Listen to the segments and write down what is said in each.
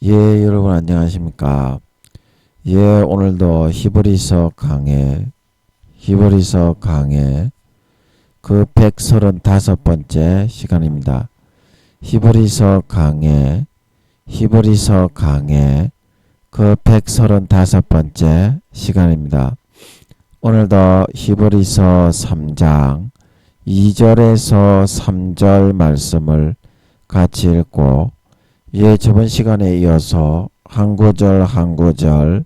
예, 여러분 안녕하십니까? 예, 오늘도 히브리서 강해 그 135번째 시간입니다. 히브리서 강해 그 135번째 시간입니다. 오늘도 히브리서 3장 2절에서 3절 말씀을 같이 읽고 저번 시간에 이어서 한 구절 한 구절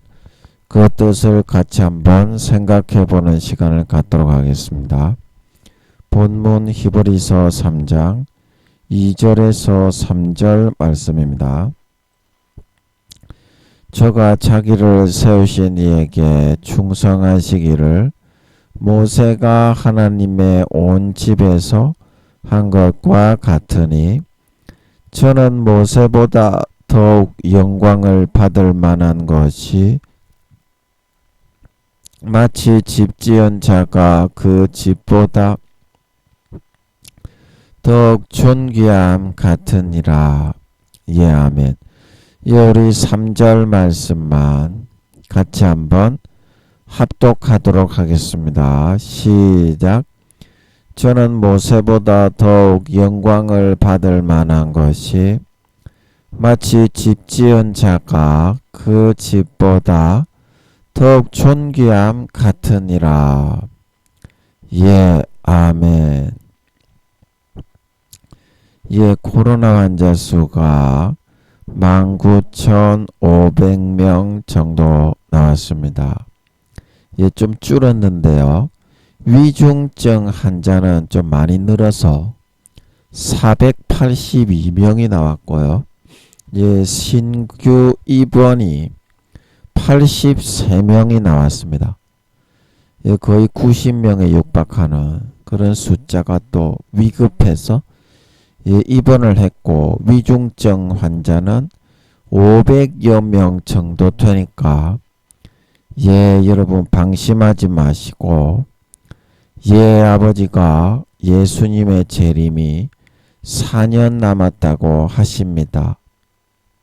그 뜻을 같이 한번 생각해 보는 시간을 갖도록 하겠습니다. 본문 히브리서 3장 2절에서 3절 말씀입니다. 저가 자기를 세우신 이에게 충성하시기를 모세가 하나님의 온 집에서 한 것과 같으니 저는 모세보다 더욱 영광을 받을 만한 것이 마치 집 지은 자가 그 집보다 더욱 존귀함 같으니라. 예, 아멘. 우리 3절 말씀만 같이 한번 합독하도록 하겠습니다. 시작. 저는 모세보다 더욱 영광을 받을 만한 것이 마치 집 지은 자가 그 집보다 더욱 존귀함 같으니라. 예, 아멘. 코로나 환자 수가 19,500명 정도 나왔습니다. 좀 줄었는데요. 위중증 환자는 좀 많이 늘어서 482명이 나왔고요. 신규 입원이 83명이 나왔습니다. 거의 90명에 육박하는 그런 숫자가 또 위급해서 입원을 했고, 위중증 환자는 500여 명 정도 되니까 여러분 방심하지 마시고 아버지가 예수님의 재림이 4년 남았다고 하십니다.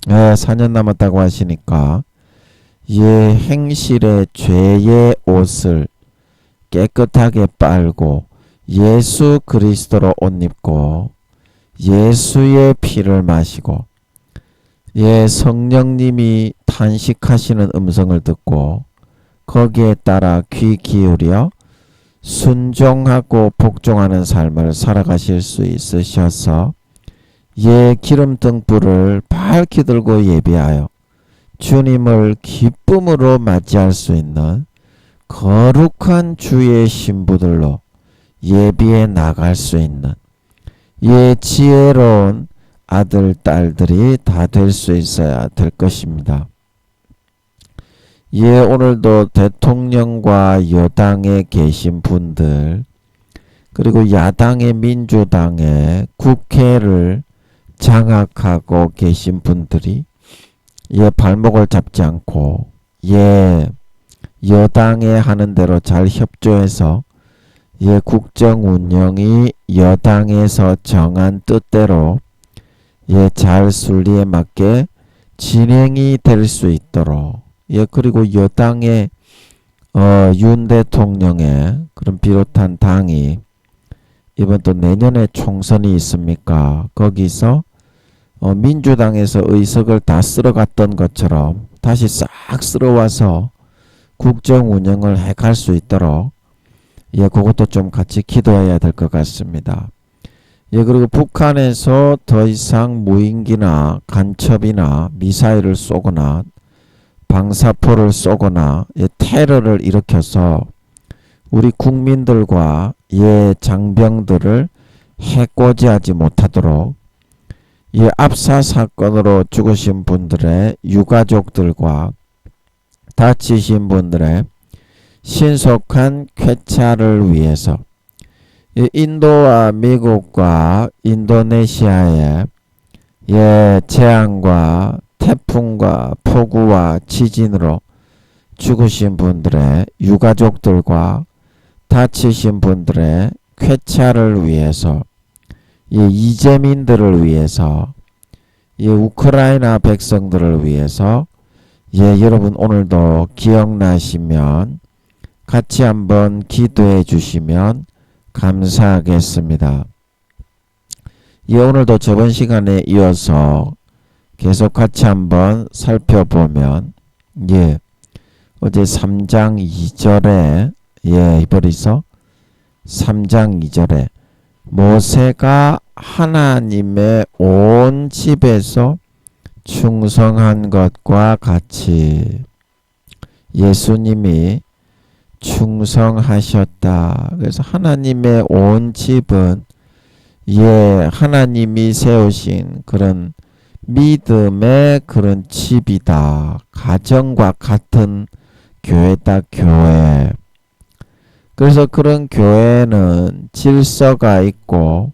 4년 남았다고 하시니까 행실의 죄의 옷을 깨끗하게 빨고 예수 그리스도로 옷 입고 예수의 피를 마시고 성령님이 탄식하시는 음성을 듣고 거기에 따라 귀 기울여 순종하고 복종하는 삶을 살아가실 수 있으셔서 기름 등불을 밝게 들고 예비하여 주님을 기쁨으로 맞이할 수 있는 거룩한 주의 신부들로 예비해 나갈 수 있는 지혜로운 아들, 딸들이 다 될 수 있어야 될 것입니다. 오늘도 대통령과 여당에 계신 분들, 그리고 야당의 민주당의 국회를 장악하고 계신 분들이 발목을 잡지 않고 여당에 하는 대로 잘 협조해서 국정 운영이 여당에서 정한 뜻대로 잘 순리에 맞게 진행이 될 수 있도록 그리고 여당의 윤 대통령의 그런 비롯한 당이 이번 또 내년에 총선이 있습니까? 거기서 민주당에서 의석을 다 쓸어갔던 것처럼 다시 싹 쓸어와서 국정 운영을 해갈 수 있도록 그것도 좀 같이 기도해야 될 것 같습니다. 그리고 북한에서 더 이상 무인기나 간첩이나 미사일을 쏘거나 방사포를 쏘거나 테러를 일으켜서 우리 국민들과 장병들을 해코지하지 못하도록 압사 사건으로 죽으신 분들의 유가족들과 다치신 분들의 신속한 쾌차를 위해서 인도와 미국과 인도네시아의 재앙과 태풍과 폭우와 지진으로 죽으신 분들의 유가족들과 다치신 분들의 쾌차를 위해서 이재민들을 위해서 우크라이나 백성들을 위해서 여러분 오늘도 기억나시면 같이 한번 기도해 주시면 감사하겠습니다. 오늘도 저번 시간에 이어서 계속 같이 한번 살펴보면 어제 3장 2절에 이버리서 3장 2절에 모세가 하나님의 온 집에서 충성한 것과 같이 예수님이 충성하셨다. 그래서 하나님의 온 집은 하나님이 세우신 그런 믿음의 그런 집이다. 가정과 같은 교회다. 교회. 그래서 그런 교회는 질서가 있고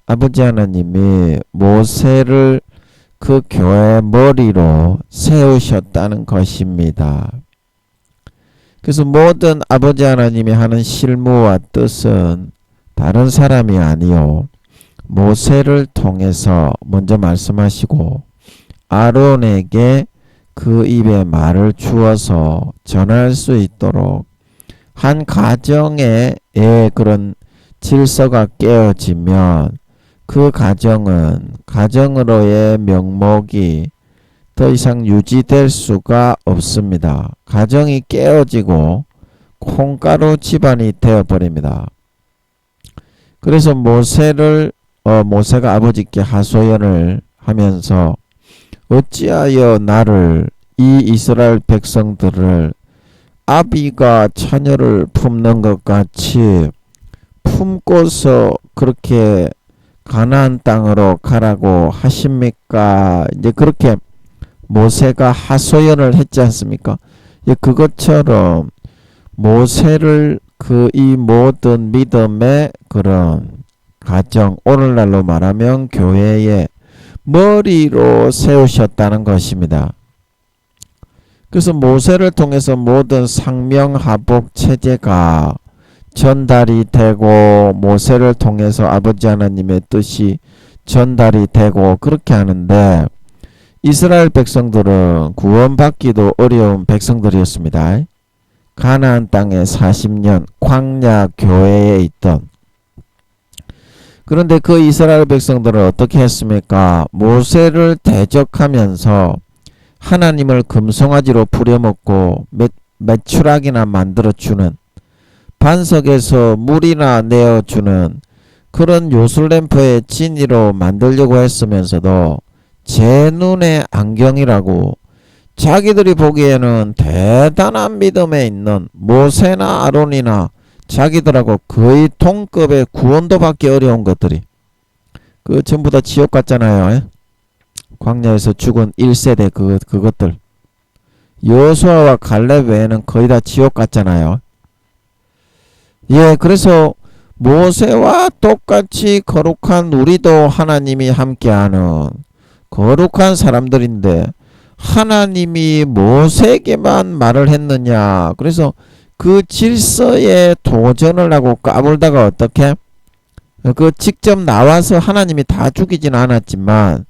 아버지 하나님이 모세를 그 교회 머리로 세우셨다는 것입니다. 그래서 모든 아버지 하나님이 하는 실무와 뜻은 다른 사람이 아니요 모세를 통해서 먼저 말씀하시고 아론에게 그 입에 말을 주어서 전할 수 있도록 한 가정의 그런 질서가 깨어지면 그 가정은 가정으로의 명목이 더 이상 유지될 수가 없습니다. 가정이 깨어지고 콩가루 집안이 되어버립니다. 그래서 모세가 아버지께 하소연을 하면서 어찌하여 나를 이 이스라엘 백성들을 아비가 자녀를 품는 것 같이 품고서 그렇게 가나안 땅으로 가라고 하십니까? 이제 그렇게 모세가 하소연을 했지 않습니까? 그것처럼 모세를 이 모든 믿음의 그런 가정, 오늘날로 말하면 교회의 머리로 세우셨다는 것입니다. 그래서 모세를 통해서 모든 상명하복 체제가 전달이 되고 모세를 통해서 아버지 하나님의 뜻이 전달이 되고 그렇게 하는데 이스라엘 백성들은 구원받기도 어려운 백성들이었습니다. 가나안 땅에 40년 광야 교회에 있던 그런데 그 이스라엘 백성들은 어떻게 했습니까? 모세를 대적하면서 하나님을 금송아지로 부려먹고 메추라기나 만들어주는 반석에서 물이나 내어주는 그런 요술램프의 진이로 만들려고 했으면서도 제 눈의 안경이라고 자기들이 보기에는 대단한 믿음에 있는 모세나 아론이나 자기들하고 거의 동급의 구원도 받기 어려운 것들이 전부 다 지옥 같잖아요. 광야에서 죽은 1세대 그것들 여호수아와 갈렙 외에는 거의 다 지옥 같잖아요. 그래서 모세와 똑같이 거룩한 우리도 하나님이 함께하는 거룩한 사람들인데 하나님이 모세에게만 말을 했느냐. 그래서 그 질서에 도전을 하고 까불다가 어떻게 직접 나와서 하나님이 다 죽이진 않았지만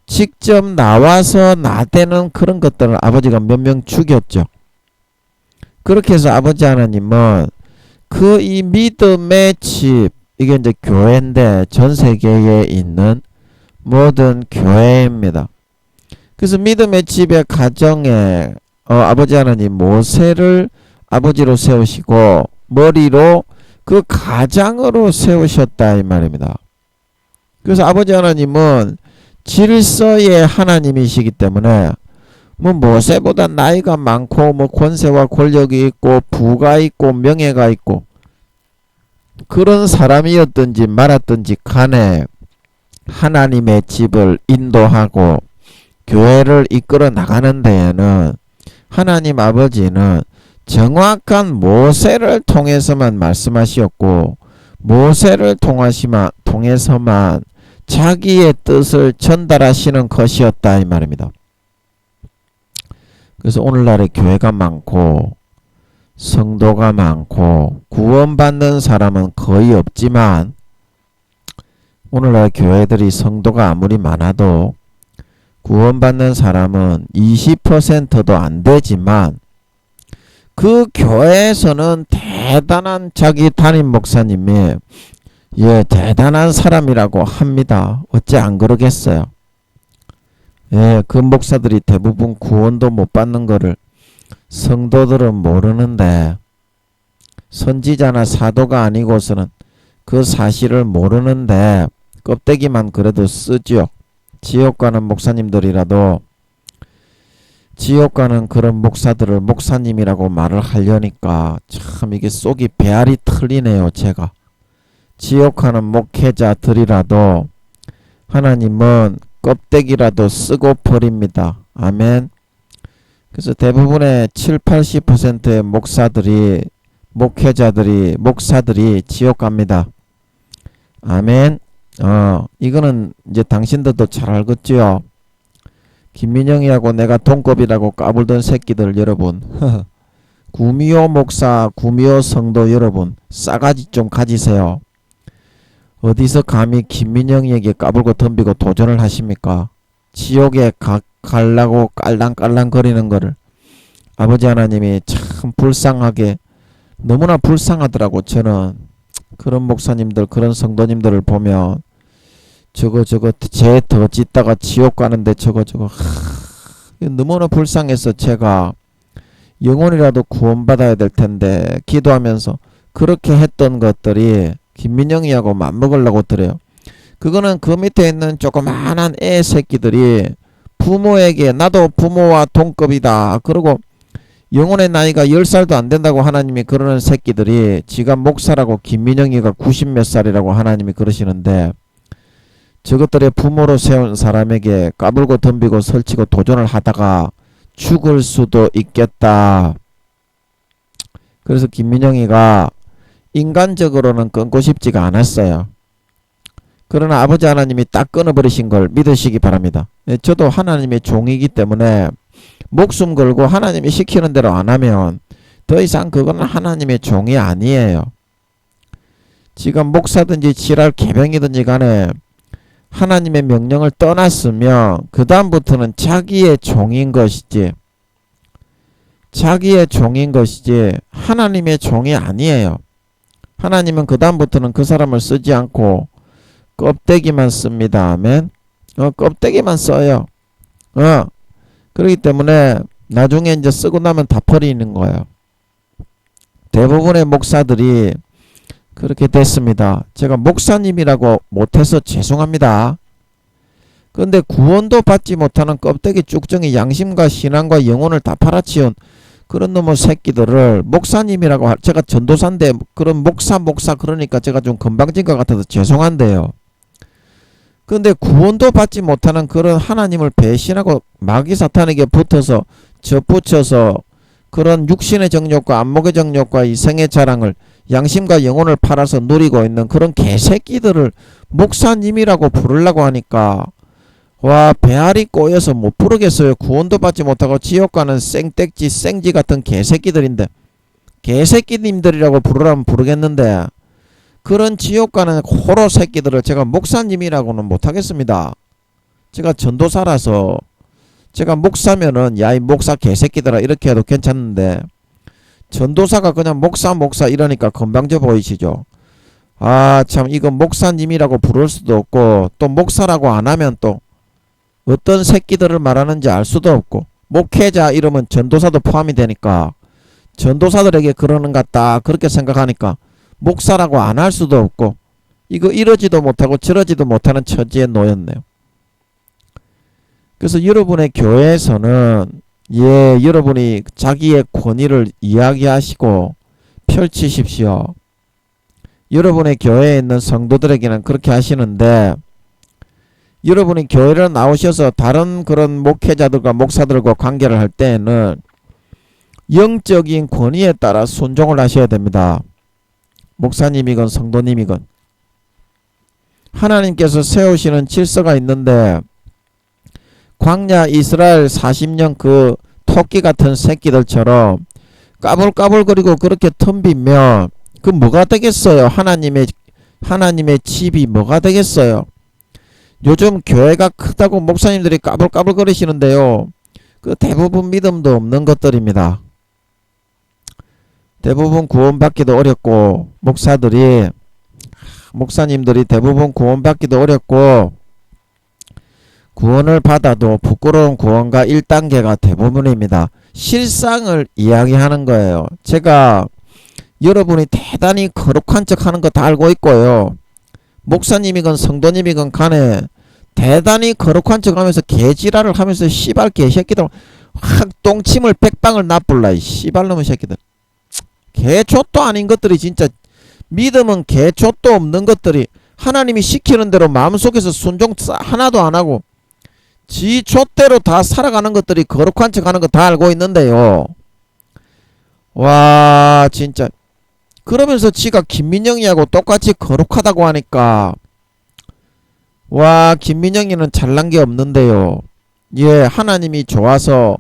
직접 나와서 나대는 그런 것들을 아버지가 몇 명 죽였죠. 그렇게 해서 아버지 하나님은 이 믿음의 집, 이게 이제 교회인데 전 세계에 있는 모든 교회입니다. 그래서 믿음의 집의 가정에 아버지 하나님 모세를 아버지로 세우시고 머리로 그 가장으로 세우셨다 이 말입니다. 그래서 아버지 하나님은 질서의 하나님이시기 때문에 모세보다 나이가 많고 권세와 권력이 있고 부가 있고 명예가 있고 그런 사람이었든지 말았든지 간에 하나님의 집을 인도하고 교회를 이끌어 나가는 데에는 하나님 아버지는 정확한 모세를 통해서만 말씀하시었고 모세를 통해서만 자기의 뜻을 전달하시는 것이었다 이 말입니다. 그래서 오늘날의 교회가 많고 성도가 많고 구원받는 사람은 거의 없지만 오늘날 교회들이 성도가 아무리 많아도 구원받는 사람은 20%도 안 되지만 그 교회에서는 대단한 자기 담임 목사님이 대단한 사람이라고 합니다. 어째 안 그러겠어요? 그 목사들이 대부분 구원도 못 받는 거를 성도들은 모르는데, 선지자나 사도가 아니고서는 그 사실을 모르는데 껍데기만 그래도 쓰죠. 지옥 가는 목사님들이라도 지옥 가는 그런 목사들을 목사님이라고 말을 하려니까 참 이게 속이 배알이 틀리네요. 제가 지옥 가는 목회자들이라도 하나님은 껍데기라도 쓰고 버립니다. 아멘. 그래서 대부분의 70-80%의 목사들이 지옥 갑니다. 아멘. 이거는 이제 당신들도 잘 알겠지요. 김민영이하고 내가 동급이라고 까불던 새끼들 여러분, 구미호 목사, 구미호 성도 여러분, 싸가지 좀 가지세요. 어디서 감히 김민영이에게 까불고 덤비고 도전을 하십니까? 지옥에 가려고 깔랑깔랑 거리는 거를 아버지 하나님이 참 불쌍하게, 너무나 불쌍하더라고. 저는 그런 목사님들, 그런 성도님들을 보면 저거 쟤 더 짓다가 지옥 가는데 저거 너무나 불쌍해서 제가 영혼이라도 구원받아야 될 텐데 기도하면서 그렇게 했던 것들이 김민영이하고 맞먹으려고 들어요. 그거는 그 밑에 있는 조그마한 애 새끼들이 부모에게 나도 부모와 동급이다 그러고 영혼의 나이가 10살도 안 된다고 하나님이 그러는 새끼들이 지가 목사라고 김민영이가 90몇 살이라고 하나님이 그러시는데, 저것들의 부모로 세운 사람에게 까불고 덤비고 설치고 도전을 하다가 죽을 수도 있겠다. 그래서 김민영이가 인간적으로는 끊고 싶지가 않았어요. 그러나 아버지 하나님이 딱 끊어버리신 걸 믿으시기 바랍니다. 저도 하나님의 종이기 때문에 목숨 걸고 하나님이 시키는 대로 안 하면 더 이상 그거는 하나님의 종이 아니에요. 지금 목사든지 지랄 개병이든지 간에 하나님의 명령을 떠났으면 그 다음부터는 자기의 종인 것이지 하나님의 종이 아니에요. 하나님은 그 다음부터는 그 사람을 쓰지 않고 껍데기만 씁니다. 아멘. 껍데기만 써요. 그렇기 때문에 나중에 이제 쓰고 나면 다 버리는 거예요. 대부분의 목사들이 그렇게 됐습니다. 제가 목사님이라고 못해서 죄송합니다. 그런데 구원도 받지 못하는 껍데기 쭉정이 양심과 신앙과 영혼을 다 팔아치운 그런 놈의 새끼들을 목사님이라고 제가 전도사인데 그런 목사 그러니까 제가 좀 건방진 것 같아서 죄송한데요. 그런데 구원도 받지 못하는 그런 하나님을 배신하고 마귀 사탄에게 붙어서 접붙여서 그런 육신의 정욕과 안목의 정욕과 이생의 자랑을 양심과 영혼을 팔아서 누리고 있는 그런 개새끼들을 목사님이라고 부르려고 하니까 와, 배알이 꼬여서 못 부르겠어요. 구원도 받지 못하고 지옥 가는 생떼지 생지 같은 개새끼들인데, 개새끼님들이라고 부르라면 부르겠는데 그런 지옥 가는 호로 새끼들을 제가 목사님이라고는 못하겠습니다. 제가 전도사라서, 제가 목사면은 야 이 목사 개새끼들아 이렇게 해도 괜찮은데 전도사가 그냥 목사 이러니까 건방져 보이시죠? 아 참, 이거 목사님이라고 부를 수도 없고 또 목사라고 안 하면 또 어떤 새끼들을 말하는지 알 수도 없고, 목회자 이러면 전도사도 포함이 되니까 전도사들에게 그러는 것 같다 그렇게 생각하니까 목사라고 안 할 수도 없고, 이거 이러지도 못하고 저러지도 못하는 처지에 놓였네요. 그래서 여러분의 교회에서는 여러분이 자기의 권위를 이야기하시고 펼치십시오. 여러분의 교회에 있는 성도들에게는 그렇게 하시는데, 여러분이 교회를 나오셔서 다른 그런 목회자들과 목사들과 관계를 할 때에는 영적인 권위에 따라 순종을 하셔야 됩니다. 목사님이건 성도님이건 하나님께서 세우시는 질서가 있는데, 광야 이스라엘 40년 그 토끼 같은 새끼들처럼 까불까불거리고 그렇게 덤비면 그 뭐가 되겠어요? 하나님의 집이 뭐가 되겠어요? 요즘 교회가 크다고 목사님들이 까불까불 거리시는데요. 그 대부분 믿음도 없는 것들입니다. 대부분 구원받기도 어렵고 목사님들이 대부분 구원받기도 어렵고 구원을 받아도 부끄러운 구원과 1단계가 대부분입니다. 실상을 이야기하는 거예요. 제가 여러분이 대단히 거룩한 척 하는 거 다 알고 있고요. 목사님이건 성도님이건 간에 대단히 거룩한 척 하면서 개지랄을 하면서 씨발 개새끼들 확 똥침을 100방을 납불라 이 씨발놈의 새끼들. 개초도 아닌 것들이 진짜 믿음은 개초도 없는 것들이 하나님이 시키는 대로 마음속에서 순종 하나도 안 하고 지 족대로 다 살아가는 것들이 거룩한 척 하는 거 다 알고 있는데요. 와 진짜 그러면서 지가 김민영이하고 똑같이 거룩하다고 하니까 와 김민영이는 잘난 게 없는데요. 예 하나님이 좋아서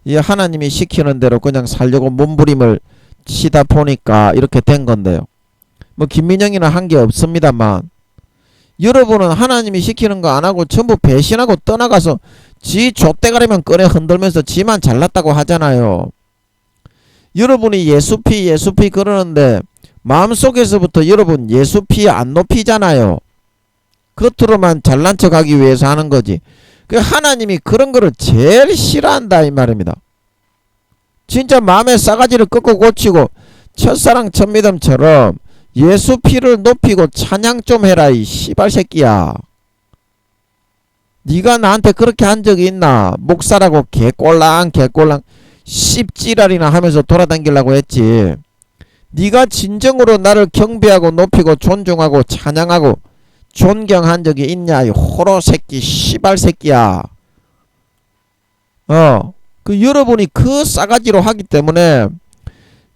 예 하나님이 시키는 대로 그냥 살려고 몸부림을 치다 보니까 이렇게 된 건데요. 뭐 김민영이는 한 게 없습니다만 여러분은 하나님이 시키는 거 안 하고 전부 배신하고 떠나가서 지 족대가리만 꺼내 흔들면서 지만 잘났다고 하잖아요. 여러분이 예수피 그러는데 마음속에서부터 여러분 예수피 안 높이잖아요. 겉으로만 잘난 척하기 위해서 하는 거지. 그 하나님이 그런 거를 제일 싫어한다 이 말입니다. 진짜 마음의 싸가지를 꺾고 고치고 첫사랑 첫믿음처럼 예수 피를 높이고 찬양 좀 해라 이 씨발 새끼야. 네가 나한테 그렇게 한 적이 있나? 목사라고 개꼴랑 씹지랄이나 하면서 돌아다니려고 했지. 네가 진정으로 나를 경배하고 높이고 존중하고 찬양하고 존경한 적이 있냐 이 호로 새끼 씨발 새끼야. 그 여러분이 그 싸가지로 하기 때문에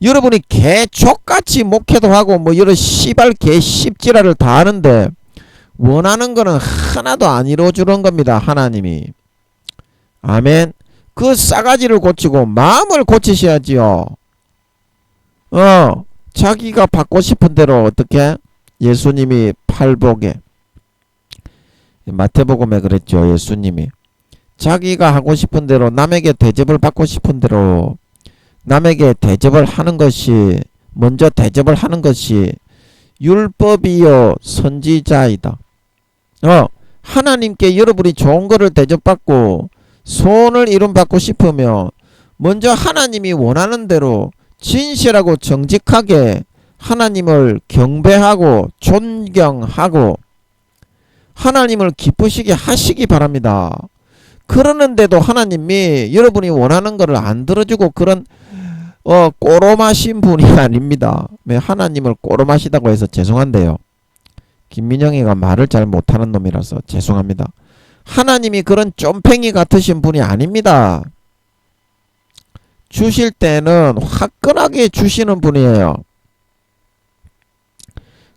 여러분이 개족같이 목회도 하고 뭐 이런 씨발 개 씹지랄을 다 하는데 원하는 거는 하나도 안 이루어주는 겁니다. 하나님이. 아멘. 그 싸가지를 고치고 마음을 고치셔야지요. 자기가 받고 싶은 대로 어떻게 예수님이 팔복에 마태복음에 그랬죠. 예수님이 자기가 하고 싶은 대로 남에게 대접을 받고 싶은 대로 남에게 대접을 하는 것이 먼저 대접을 하는 것이 율법이요 선지자이다. 하나님께 여러분이 좋은 거를 대접받고 소원을 이룬받고 싶으면 먼저 하나님이 원하는 대로 진실하고 정직하게 하나님을 경배하고 존경하고 하나님을 기쁘시게 하시기 바랍니다. 그러는데도 하나님이 여러분이 원하는 것을 안 들어주고 그런 꼬로마신 분이 아닙니다. 하나님을 꼬로마시다고 해서 죄송한데요. 김민영이가 말을 잘 못하는 놈이라서 죄송합니다. 하나님이 그런 쫌팽이 같으신 분이 아닙니다. 주실 때는 화끈하게 주시는 분이에요.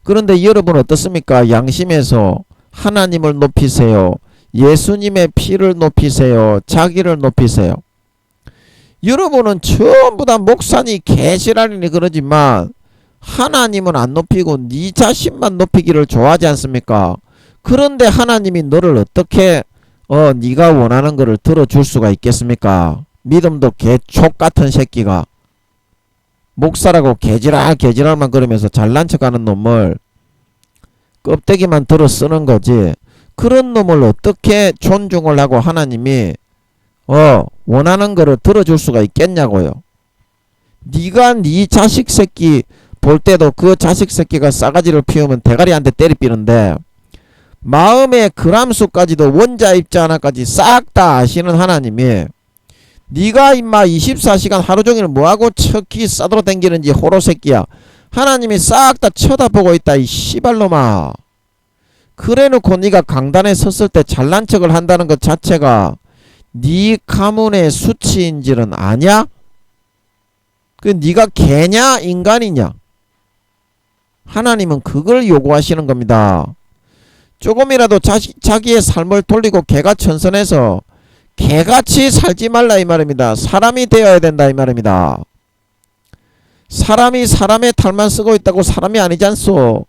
그런데 여러분 어떻습니까? 양심에서 하나님을 높이세요. 예수님의 피를 높이세요. 자기를 높이세요. 여러분은 전부 다 목사니 개지랄이니 그러지만 하나님은 안 높이고 네 자신만 높이기를 좋아하지 않습니까? 그런데 하나님이 너를 어떻게 네가 원하는 거를 들어줄 수가 있겠습니까? 믿음도 개촉 같은 새끼가 목사라고 개지랄만 그러면서 잘난 척하는 놈을 껍데기만 들어 쓰는 거지. 그런 놈을 어떻게 존중을 하고 하나님이 원하는 거를 들어줄 수가 있겠냐고요. 네가 네 자식 새끼 볼 때도 그 자식 새끼가 싸가지를 피우면 대가리한테 때리삐는데 마음의 그람수까지도 원자 입자 하나까지 싹 다 아시는 하나님이 네가 임마 24시간 하루종일 뭐하고 척기 싸돌아 댕기는지 호로 새끼야. 하나님이 싹 다 쳐다보고 있다 이 씨발놈아. 그래놓고 네가 강단에 섰을 때 잘난 척을 한다는 것 자체가 네 가문의 수치인지는 아냐? 그 네가 개냐 인간이냐? 하나님은 그걸 요구하시는 겁니다. 조금이라도 자기의 삶을 돌리고 개가천선해서 개같이 살지 말라 이 말입니다. 사람이 되어야 된다 이 말입니다. 사람이 사람의 탈만 쓰고 있다고 사람이 아니지 않소.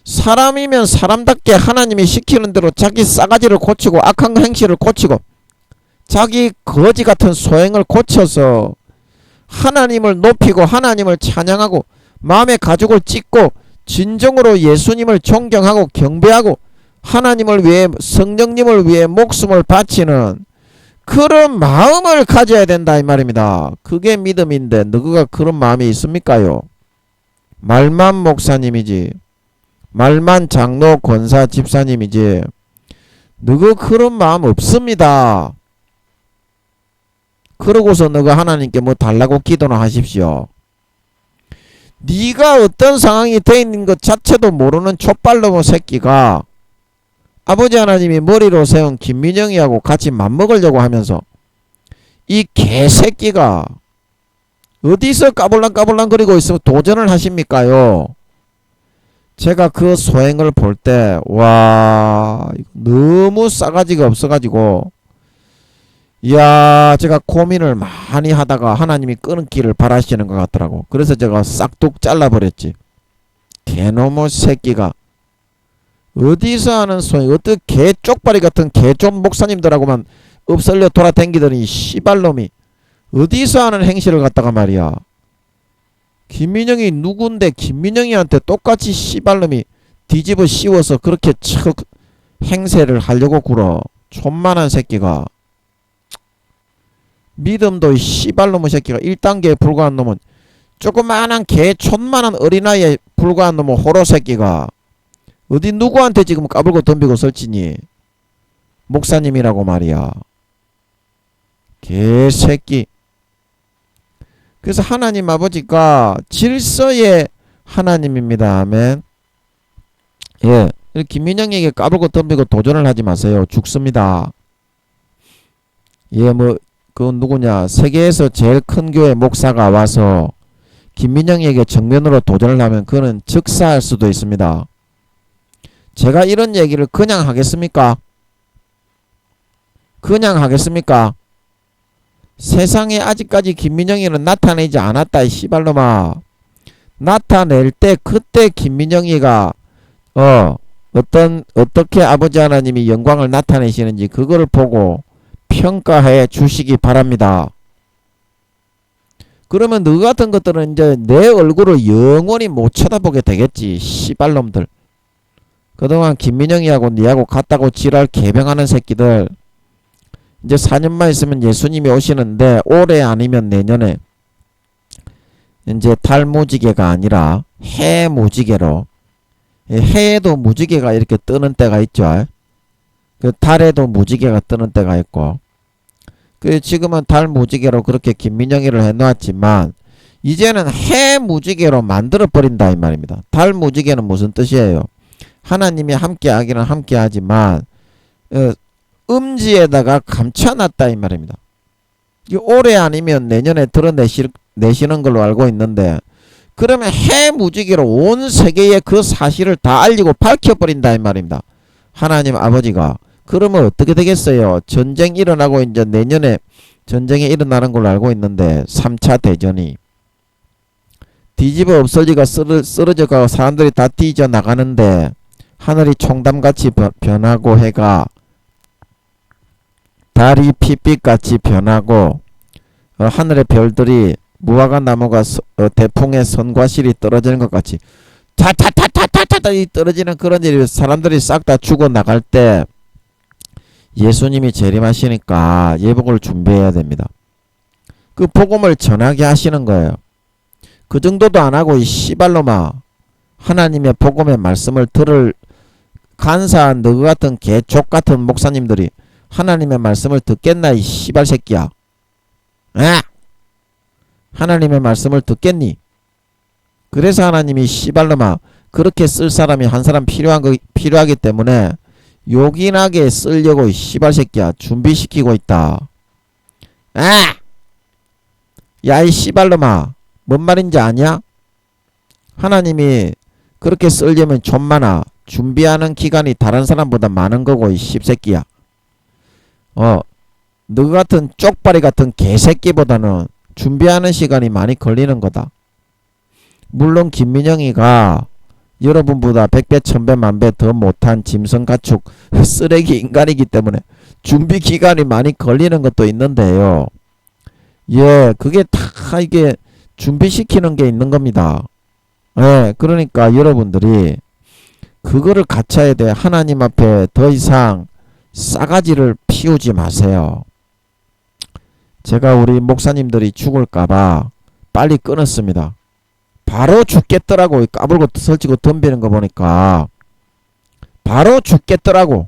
사람이면 사람답게 하나님이 시키는 대로 자기 싸가지를 고치고 악한 행실을 고치고 자기 거지 같은 소행을 고쳐서 하나님을 높이고 하나님을 찬양하고 마음의 가죽을 찢고 진정으로 예수님을 존경하고 경배하고 하나님을 위해 성령님을 위해 목숨을 바치는 그런 마음을 가져야 된다 이 말입니다. 그게 믿음인데 너가 그런 마음이 있습니까요? 말만 목사님이지, 말만 장로 권사 집사님이지, 너가 그런 마음 없습니다. 그러고서 너가 하나님께 뭐 달라고 기도나 하십시오. 네가 어떤 상황이 돼 있는 것 자체도 모르는 촛발놈의 새끼가 아버지 하나님이 머리로 세운 김민영이하고 같이 맞먹으려고 하면서 이 개새끼가 어디서 까불랑까불랑 거리고 있으면 도전을 하십니까요? 제가 그 소행을 볼 때 와 너무 싸가지가 없어가지고 이야 제가 고민을 많이 하다가 하나님이 끊기를 바라시는 것 같더라고. 그래서 제가 싹둑 잘라버렸지. 개놈의 새끼가 어디서 하는 소리, 어떤 개 쪽발이 같은 개좀 목사님들하고만 엎설려 돌아댕기더니 씨발놈이 어디서 하는 행실을 갖다가 말이야. 김민영이 누군데 김민영이한테 똑같이 씨발놈이 뒤집어 씌워서 그렇게 척 행세를 하려고 굴어. 촌만한 새끼가. 믿음도 씨발놈의 새끼가 1단계에 불과한 놈은 조그만한 개 촌만한 어린아이에 불과한 놈은 호로 새끼가 어디 누구한테 지금 까불고 덤비고 설치니? 목사님이라고 말이야. 개새끼. 그래서 하나님 아버지가 질서의 하나님입니다. 아멘. 예. 김민영에게 까불고 덤비고 도전을 하지 마세요. 죽습니다. 예, 뭐, 그 누구냐. 세계에서 제일 큰 교회 목사가 와서 김민영에게 정면으로 도전을 하면 그는 즉사할 수도 있습니다. 제가 이런 얘기를 그냥 하겠습니까? 그냥 하겠습니까? 세상에 아직까지 김민영이는 나타내지 않았다 이 씨발놈아. 나타낼 때 그때 김민영이가 어떻게 아버지 하나님이 영광을 나타내시는지 그걸 보고 평가해 주시기 바랍니다. 그러면 너 같은 것들은 이제 내 얼굴을 영원히 못 쳐다보게 되겠지. 씨발놈들. 그동안 김민영이하고 니하고 같다고 지랄 개병하는 새끼들 이제 4년만 있으면 예수님이 오시는데 올해 아니면 내년에 이제 달 무지개가 아니라 해 무지개로 해에도 무지개가 이렇게 뜨는 때가 있죠. 그 달에도 무지개가 뜨는 때가 있고 그 지금은 달 무지개로 그렇게 김민영이를 해놓았지만 이제는 해 무지개로 만들어 버린다 이 말입니다. 달 무지개는 무슨 뜻이에요? 하나님이 함께하기는 함께하지만 음지에다가 감춰놨다 이 말입니다. 올해 아니면 내년에 드러내시는 걸로 알고 있는데 그러면 해무지개로 온 세계에 그 사실을 다 알리고 밝혀버린다 이 말입니다. 하나님 아버지가. 그러면 어떻게 되겠어요? 전쟁 일어나고 이제 내년에 전쟁이 일어나는 걸로 알고 있는데 3차 대전이 뒤집어 없어지가 쓰러져 가고 사람들이 다 뒤져 나가는데 하늘이 총담같이 변하고 해가 달이 핏빛같이 변하고 하늘의 별들이 무화과 나무가 대풍의 선과실이 떨어지는 것 같이 타타타타타타 떨어지는 그런 일이 사람들이 싹 다 죽어 나갈 때 예수님이 재림하시니까 예복을 준비해야 됩니다. 그 복음을 전하게 하시는 거예요. 그 정도도 안 하고 이 씨발놈아 하나님의 복음의 말씀을 들을 간사한 너 같은 개족 같은 목사님들이 하나님의 말씀을 듣겠나 이 씨발 새끼야. 에? 하나님의 말씀을 듣겠니? 그래서 하나님이 씨발놈아 그렇게 쓸 사람이 한 사람 필요하기 때문에 요긴하게 쓰려고 이 씨발 새끼야 준비시키고 있다. 에? 야 이 씨발놈아 뭔 말인지 아냐? 하나님이 그렇게 쓰려면 좀 많아. 준비하는 기간이 다른 사람보다 많은 거고 이 씹새끼야. 너 같은 쪽발이 같은 개새끼보다는 준비하는 시간이 많이 걸리는 거다. 물론 김민영이가 여러분보다 100배 1000배 만배 더 못한 짐승가축 쓰레기 인간이기 때문에 준비 기간이 많이 걸리는 것도 있는데요. 예, 그게 다 이게 준비시키는 게 있는 겁니다. 예, 그러니까 여러분들이 그거를 갖춰야 돼. 하나님 앞에 더 이상 싸가지를 피우지 마세요. 제가 우리 목사님들이 죽을까봐 빨리 끊었습니다. 바로 죽겠더라고. 까불고 설치고 덤비는 거 보니까 바로 죽겠더라고.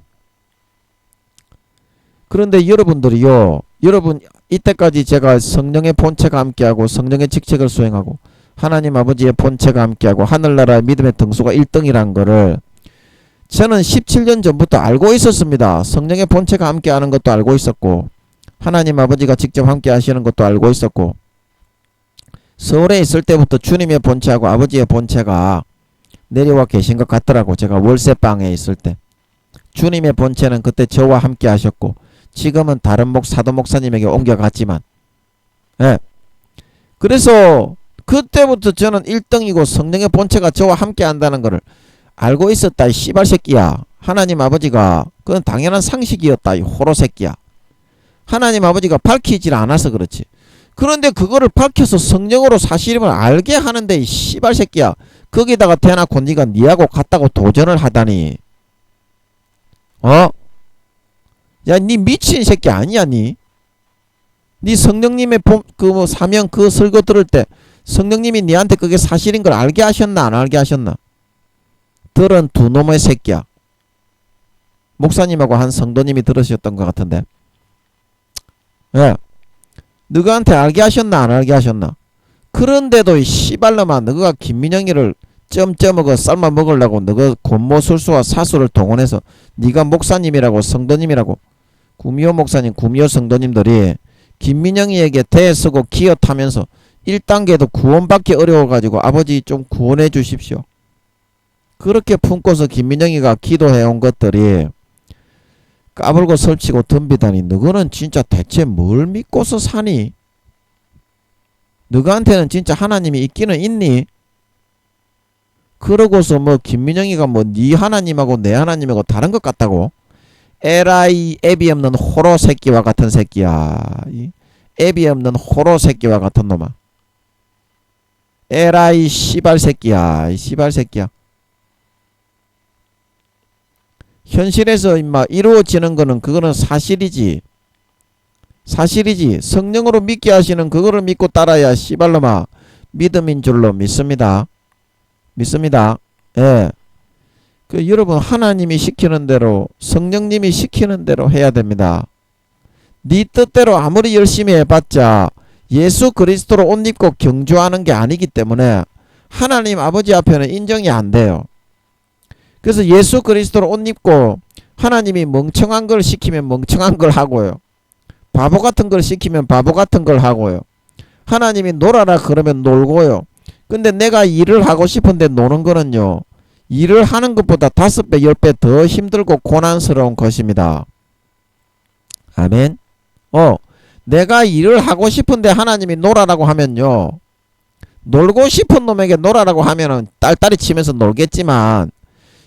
그런데 여러분들이요, 여러분 이때까지 제가 성령의 본체가 함께하고 성령의 직책을 수행하고 하나님 아버지의 본체가 함께하고 하늘나라의 믿음의 등수가 1등이란 거를 저는 17년 전부터 알고 있었습니다. 성령의 본체가 함께하는 것도 알고 있었고 하나님 아버지가 직접 함께 하시는 것도 알고 있었고 서울에 있을 때부터 주님의 본체하고 아버지의 본체가 내려와 계신 것 같더라고. 제가 월세방에 있을 때 주님의 본체는 그때 저와 함께 하셨고 지금은 다른 사도 목사님에게 옮겨갔지만, 예. 그래서 그때부터 저는 1등이고 성령의 본체가 저와 함께 한다는 것을 알고 있었다. 이 씨발 새끼야. 하나님 아버지가 그건 당연한 상식이었다. 이 호로 새끼야. 하나님 아버지가 밝히질 않아서 그렇지. 그런데 그거를 밝혀서 성령으로 사실임을 알게 하는데 이 씨발 새끼야. 거기다가 대놓고 네가 니하고 같다고 도전을 하다니. 야, 니 미친 새끼 아니야, 니? 니 성령님의 사명 그 설교 들을 때 성령님이 니한테 그게 사실인 걸 알게 하셨나 안 알게 하셨나? 들은 두 놈의 새끼야. 목사님하고 한 성도님이 들으셨던 것 같은데. 예. 너가한테 알게 하셨나 안 알게 하셨나? 그런데도 이 씨발놈아 너가 김민영이를 점먹어 삶아 먹으려고 너가 권모술수와 사수를 동원해서 네가 목사님이라고 성도님이라고 구미호 목사님 구미호 성도님들이 김민영이에게 대쓰고 기어 타면서 1단계도 구원받기 어려워가지고 아버지 좀 구원해 주십시오. 그렇게 품고서 김민영이가 기도해온 것들이 까불고 설치고 덤비다니 너거는 진짜 대체 뭘 믿고서 사니? 너한테는 진짜 하나님이 있기는 있니? 그러고서 뭐 김민영이가 뭐 네 하나님하고 내 하나님하고 다른 것 같다고? 에라이 애비 없는 호로 새끼와 같은 새끼야. 애비 없는 호로 새끼와 같은 놈아. 에라이 씨발 새끼야. 이 씨발 새끼야. 현실에서 임마 이루어지는 거는 그거는 사실이지. 사실이지. 성령으로 믿게 하시는 그거를 믿고 따라야 씨발놈아 믿음인 줄로 믿습니다. 믿습니다. 예. 그 여러분 하나님이 시키는 대로 성령님이 시키는 대로 해야 됩니다. 네 뜻대로 아무리 열심히 해봤자 예수 그리스도로 옷 입고 경주하는 게 아니기 때문에 하나님 아버지 앞에는 인정이 안 돼요. 그래서 예수 그리스도로 옷 입고 하나님이 멍청한 걸 시키면 멍청한 걸 하고요. 바보 같은 걸 시키면 바보 같은 걸 하고요. 하나님이 놀아라 그러면 놀고요. 근데 내가 일을 하고 싶은데 노는 거는요. 일을 하는 것보다 5배 10배 더 힘들고 고난스러운 것입니다. 아멘. 내가 일을 하고 싶은데 하나님이 놀아라고 하면요. 놀고 싶은 놈에게 놀아라고 하면은 딸딸이 치면서 놀겠지만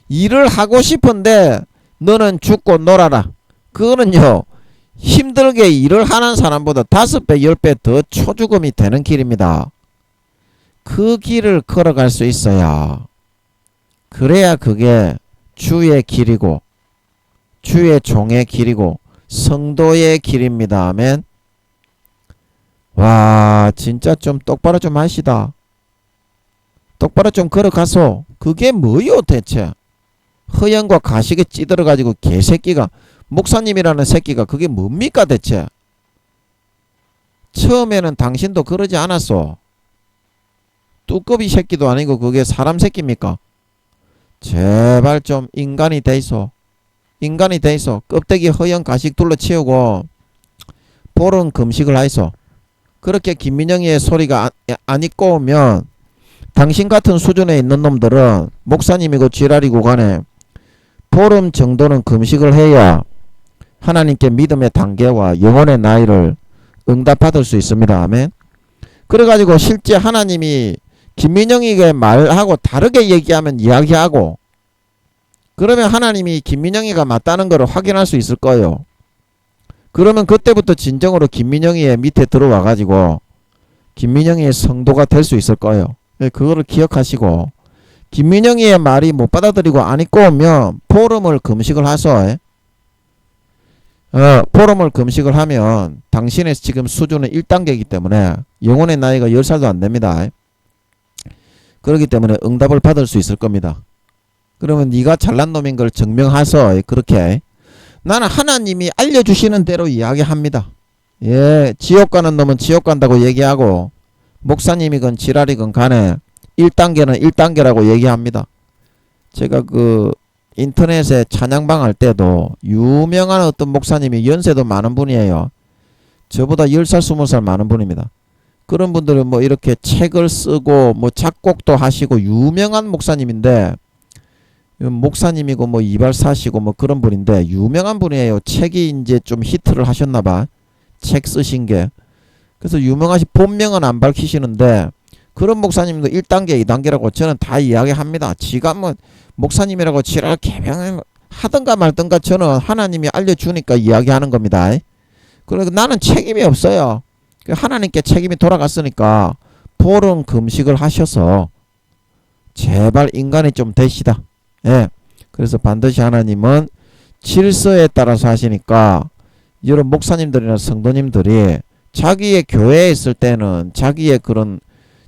일을 하고 싶은데 너는 죽고 놀아라. 그거는요. 힘들게 일을 하는 사람보다 5배 10배 더 초죽음이 되는 길입니다. 그 길을 걸어갈 수 있어야 그래야 그게 주의 길이고 주의 종의 길이고 성도의 길입니다. 아멘. 와 진짜 좀 똑바로 좀 하시다. 똑바로 좀 걸어가소. 그게 뭐요 대체. 허영과 가식에 찌들어가지고 개새끼가 목사님이라는 새끼가 그게 뭡니까 대체. 처음에는 당신도 그러지 않았어. 뚜꺼비 새끼도 아니고 그게 사람 새끼입니까? 제발 좀 인간이 돼있어. 인간이 돼있어. 껍데기 허영 가식 둘러치우고 보름 금식을 하이소. 그렇게 김민영이의 소리가 안 입고 오면 당신 같은 수준에 있는 놈들은 목사님이고 지랄이고 간에 보름 정도는 금식을 해야 하나님께 믿음의 단계와 영혼의 나이를 응답받을 수 있습니다. 아멘. 그래가지고 실제 하나님이 김민영이가 말하고 다르게 얘기하면 이야기하고, 그러면 하나님이 김민영이가 맞다는 것을 확인할 수 있을 거예요. 그러면 그때부터 진정으로 김민영이의 밑에 들어와 가지고 김민영이의 성도가 될 수 있을 거예요. 그거를 기억하시고, 김민영이의 말이 못 받아들이고 안 입고 오면 포럼을 금식을 하소. 포럼을 금식을 하면 당신의 지금 수준은 1단계이기 때문에 영혼의 나이가 10살도 안 됩니다. 그렇기 때문에 응답을 받을 수 있을 겁니다. 그러면 네가 잘난 놈인 걸 증명하소. 그렇게 나는 하나님이 알려주시는 대로 이야기합니다. 예, 지옥 가는 놈은 지옥 간다고 얘기하고, 목사님이건 지랄이건 간에 1단계는 1단계라고 얘기합니다. 제가 그 인터넷에 찬양방 할 때도 유명한 어떤 목사님이 연세도 많은 분이에요. 저보다 10살 20살 많은 분입니다. 그런 분들은 뭐 이렇게 책을 쓰고 뭐 작곡도 하시고 유명한 목사님인데, 목사님이고 뭐 이발사시고 뭐 그런 분인데 유명한 분이에요. 책이 이제 좀 히트를 하셨나봐. 책 쓰신 게. 그래서 유명하신 본명은 안 밝히시는데, 그런 목사님도 1단계 2단계라고 저는 다 이야기합니다. 지가 뭐 목사님이라고 지랄 개병 하든가 말든가 저는 하나님이 알려주니까 이야기하는 겁니다. 그러니까 나는 책임이 없어요. 하나님께 책임이 돌아갔으니까 포럼 금식을 하셔서 제발 인간이 좀 되시다. 예. 그래서 반드시 하나님은 질서에 따라서 하시니까, 여러분 목사님들이나 성도님들이 자기의 교회에 있을 때는 자기의 그런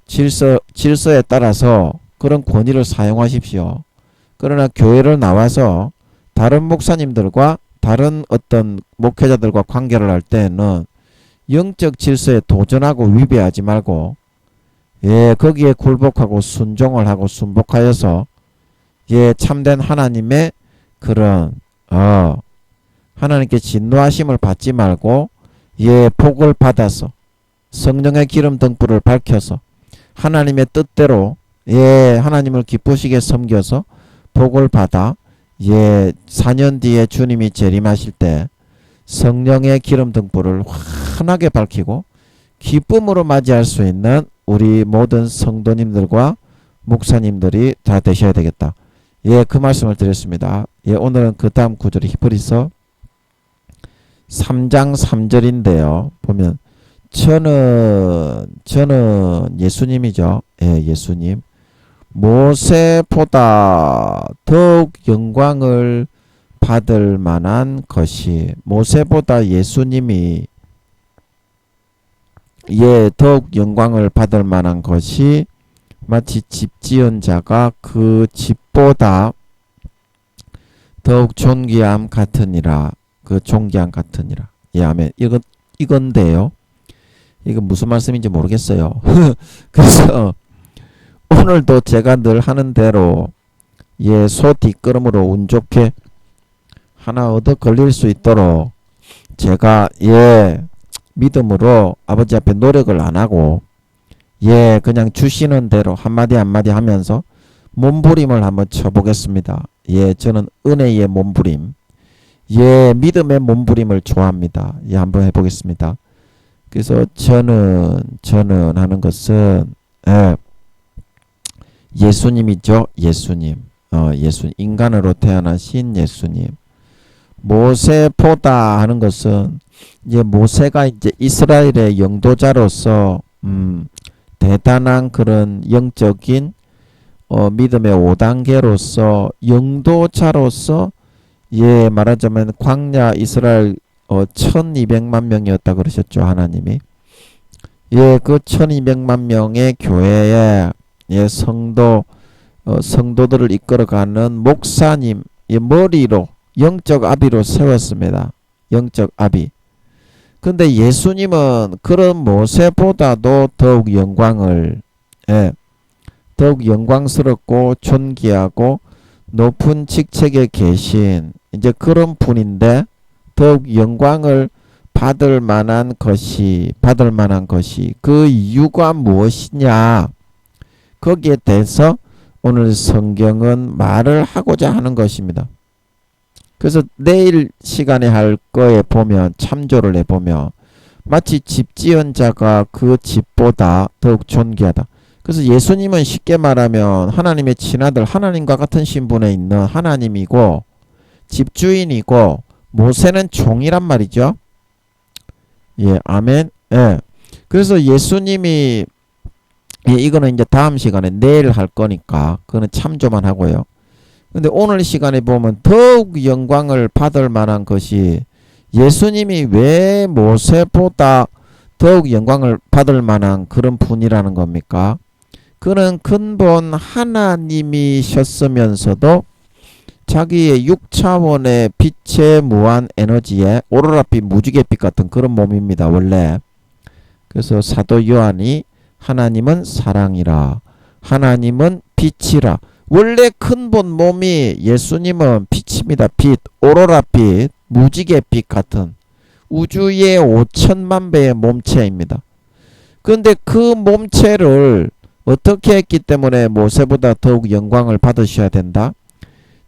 질서에 따라서 그런 권위를 사용하십시오. 그러나 교회를 나와서 다른 목사님들과 다른 어떤 목회자들과 관계를 할 때는 영적 질서에 도전하고 위배하지 말고, 예, 거기에 굴복하고 순종을 하고 순복하여서, 예, 참된 하나님의 그런 하나님께 진노하심을 받지 말고, 예, 복을 받아서 성령의 기름 등불을 밝혀서 하나님의 뜻대로, 예, 하나님을 기쁘시게 섬겨서 복을 받아, 예, 4년 뒤에 주님이 재림하실 때 성령의 기름 등불을 환하게 밝히고 기쁨으로 맞이할 수 있는 우리 모든 성도님들과 목사님들이 다 되셔야 되겠다. 예, 그 말씀을 드렸습니다. 예, 오늘은 그 다음 구절이 히브리서 3장 3절인데요. 보면 저는 예수님이죠. 예, 예수님. 모세보다 더욱 영광을 받을 만한 것이, 모세보다 예수님이 예, 더욱 영광을 받을 만한 것이 마치 집 지은 자가 그 집보다 더욱 존귀함 같으니라. 그 존귀함 같으니라. 예, 아멘. 이건데요. 이거 무슨 말씀인지 모르겠어요. 그래서 오늘도 제가 늘 하는 대로, 예, 소 뒷걸음으로 운 좋게 하나 얻어 걸릴 수 있도록 제가, 예, 믿음으로 아버지 앞에 노력을 안 하고, 예, 그냥 주시는 대로 한마디 한마디 하면서 몸부림을 한번 쳐보겠습니다. 예, 저는 은혜의 몸부림, 예, 믿음의 몸부림을 좋아합니다. 예, 한번 해보겠습니다. 그래서 저는 하는 것은, 예, 예수님이죠. 예수님. 예수님. 인간으로 태어나신 예수님. 모세보다 하는 것은, 이제 모세가 이제 이스라엘의 영도자로서 대단한 그런 영적인 믿음의 5단계로서 영도자로서, 예, 말하자면 광야 이스라엘 1200만 명이었다 그러셨죠. 하나님이. 예, 그 1200만 명의 교회에, 예, 성도들을 이끌어가는 목사님, 예, 머리로 영적 아비로 세웠습니다. 영적 아비. 근데 예수님은 그런 모세보다도 더욱 영광을, 예, 더욱 영광스럽고 존귀하고 높은 직책에 계신 이제 그런 분인데, 더욱 영광을 받을 만한 것이 그 이유가 무엇이냐, 거기에 대해서 오늘 성경은 말을 하고자 하는 것입니다. 그래서 내일 시간에 할 거에 보면, 참조를 해보면 마치 집 지은 자가 그 집보다 더욱 존귀하다. 그래서 예수님은 쉽게 말하면 하나님의 친아들, 하나님과 같은 신분에 있는 하나님이고 집주인이고 모세는 종이란 말이죠. 예, 아멘. 예. 그래서 예수님이 이거는 이제 다음 시간에 내일 할 거니까 그거는 참조만 하고요. 근데 오늘 시간에 보면 더욱 영광을 받을 만한 것이 예수님이 왜 모세보다 더욱 영광을 받을 만한 그런 분이라는 겁니까? 그는 근본 하나님이셨으면서도 자기의 6차원의 빛의 무한 에너지에 오로라빛 무지개빛 같은 그런 몸입니다. 원래. 그래서 사도 요한이 하나님은 사랑이라 하나님은 빛이라. 원래 근본 몸이 예수님은 빛입니다. 빛, 오로라빛, 무지개빛 같은 우주의 5천만 배의 몸체입니다. 그런데 그 몸체를 어떻게 했기 때문에 모세보다 더욱 영광을 받으셔야 된다?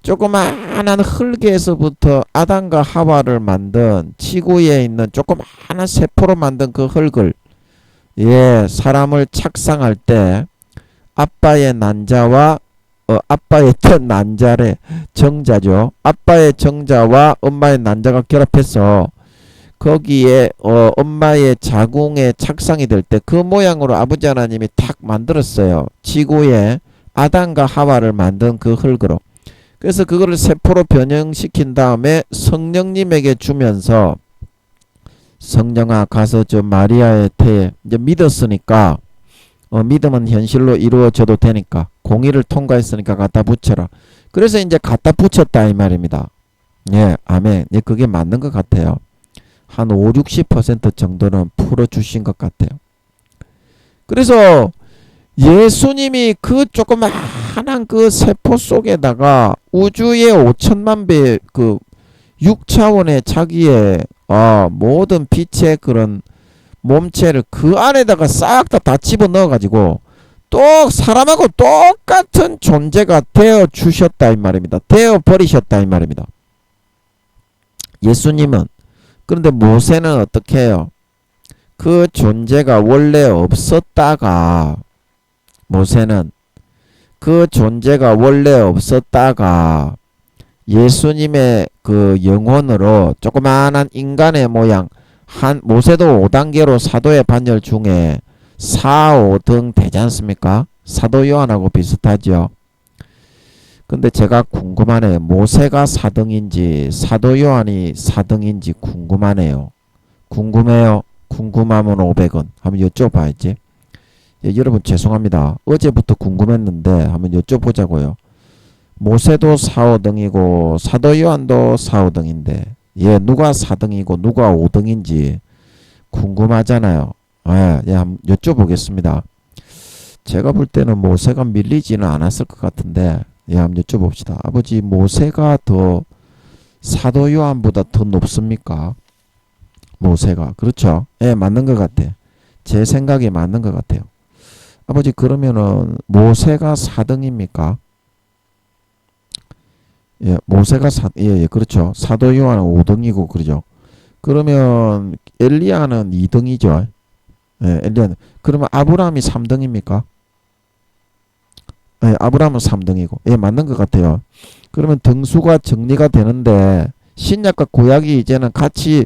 조그마한 흙에서부터 아담과 하와를 만든 지구에 있는 조그마한 세포로 만든 그 흙을 사람을 착상할 때 아빠의 난자와 아빠의 난자래 정자죠. 아빠의 정자와 엄마의 난자가 결합해서 거기에 엄마의 자궁에 착상이 될 때 그 모양으로 아버지 하나님이 탁 만들었어요. 지구에 아담과 하와를 만든 그 흙으로. 그래서 그거를 세포로 변형시킨 다음에 성령님에게 주면서 성령아 가서 저 마리아의 태에 이제 믿었으니까 믿음은 현실로 이루어져도 되니까 공의를 통과했으니까 갖다 붙여라. 그래서 이제 갖다 붙였다 이 말입니다. 예, 아멘. 예, 그게 맞는 것 같아요. 한 5, 60% 정도는 풀어주신 것 같아요. 그래서 예수님이 그 조그마한 그 세포 속에다가 우주의 5천만 배의 그 6차원의 자기의 모든 빛의 그런 몸체를 그 안에다가 싹 다 집어넣어 가지고 또 사람하고 똑같은 존재가 되어 주셨다 이 말입니다. 되어 버리셨다 이 말입니다. 예수님은. 그런데 모세는 어떻게 해요? 그 존재가 원래 없었다가 모세는 그 존재가 원래 없었다가 예수님의 그 영혼으로 조그마한 인간의 모양 모세도 5단계로 사도의 반열 중에 4, 5등 되지 않습니까? 사도 요한하고 비슷하죠. 근데 제가 궁금하네요. 모세가 4등인지 사도 요한이 4등인지 궁금하네요. 궁금해요. 궁금하면 500원. 한번 여쭤봐야지. 여러분 죄송합니다. 어제부터 궁금했는데 한번 여쭤보자고요. 모세도 4, 5등이고 사도 요한도 4, 5등인데 누가 4등이고 누가 5등인지 궁금하잖아요. 한번 여쭤보겠습니다. 제가 볼 때는 모세가 밀리지는 않았을 것 같은데 한번 여쭤봅시다. 아버지 모세가 더 사도 요한보다 더 높습니까? 모세가. 그렇죠. 맞는 것 같아. 제 생각에 맞는 것 같아요. 아버지 그러면은 모세가 4등입니까? 모세가 그렇죠. 사도 요한은 5등이고 그러죠. 그러면 엘리야는 2등이죠. 엘리야는. 그러면 아브라함이 3등입니까? 아브라함은 3등이고. 맞는 것 같아요. 그러면 등수가 정리가 되는데 신약과 구약이 이제는 같이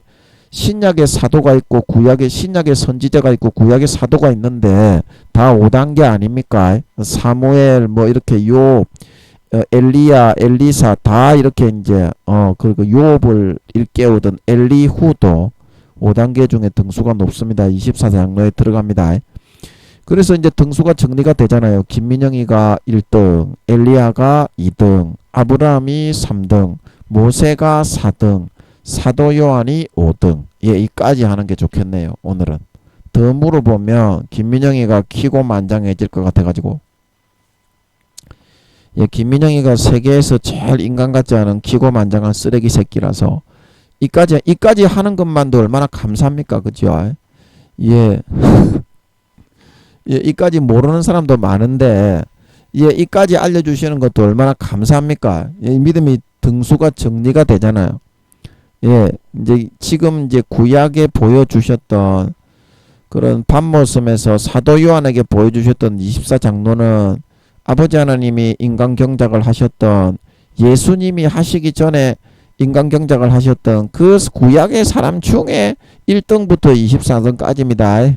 신약의 사도가 있고 구약의 신약의 선지자가 있고 구약의 사도가 있는데 다 5단계 아닙니까? 사무엘 이렇게 욥 엘리야 엘리사 다 이렇게 이제 그리고 욥을 일깨우던 엘리후도 5단계 중에 등수가 높습니다. 24장로에 들어갑니다. 그래서 이제 등수가 정리가 되잖아요. 김민영이가 1등, 엘리야가 2등, 아브라함이 3등, 모세가 4등, 사도 요한이 5등. 이까지 하는 게 좋겠네요. 오늘은. 더 물어보면 김민영이가 키고만장해질 것 같아가지고. 김민영이가 세계에서 제일 인간 같지 않은 키고만장한 쓰레기 새끼라서 이까지 하는 것만도 얼마나 감사합니까? 그죠? 이까지 모르는 사람도 많은데 이까지 알려주시는 것도 얼마나 감사합니까? 믿음이 등수가 정리가 되잖아요. 이제 지금 이제 구약에 보여주셨던 그런 밤모섬에서 사도 요한에게 보여주셨던 24장로는 아버지 하나님이 인간 경작을 하셨던, 예수님이 하시기 전에 인간 경작을 하셨던 그 구약의 사람 중에 1등부터 24등까지입니다.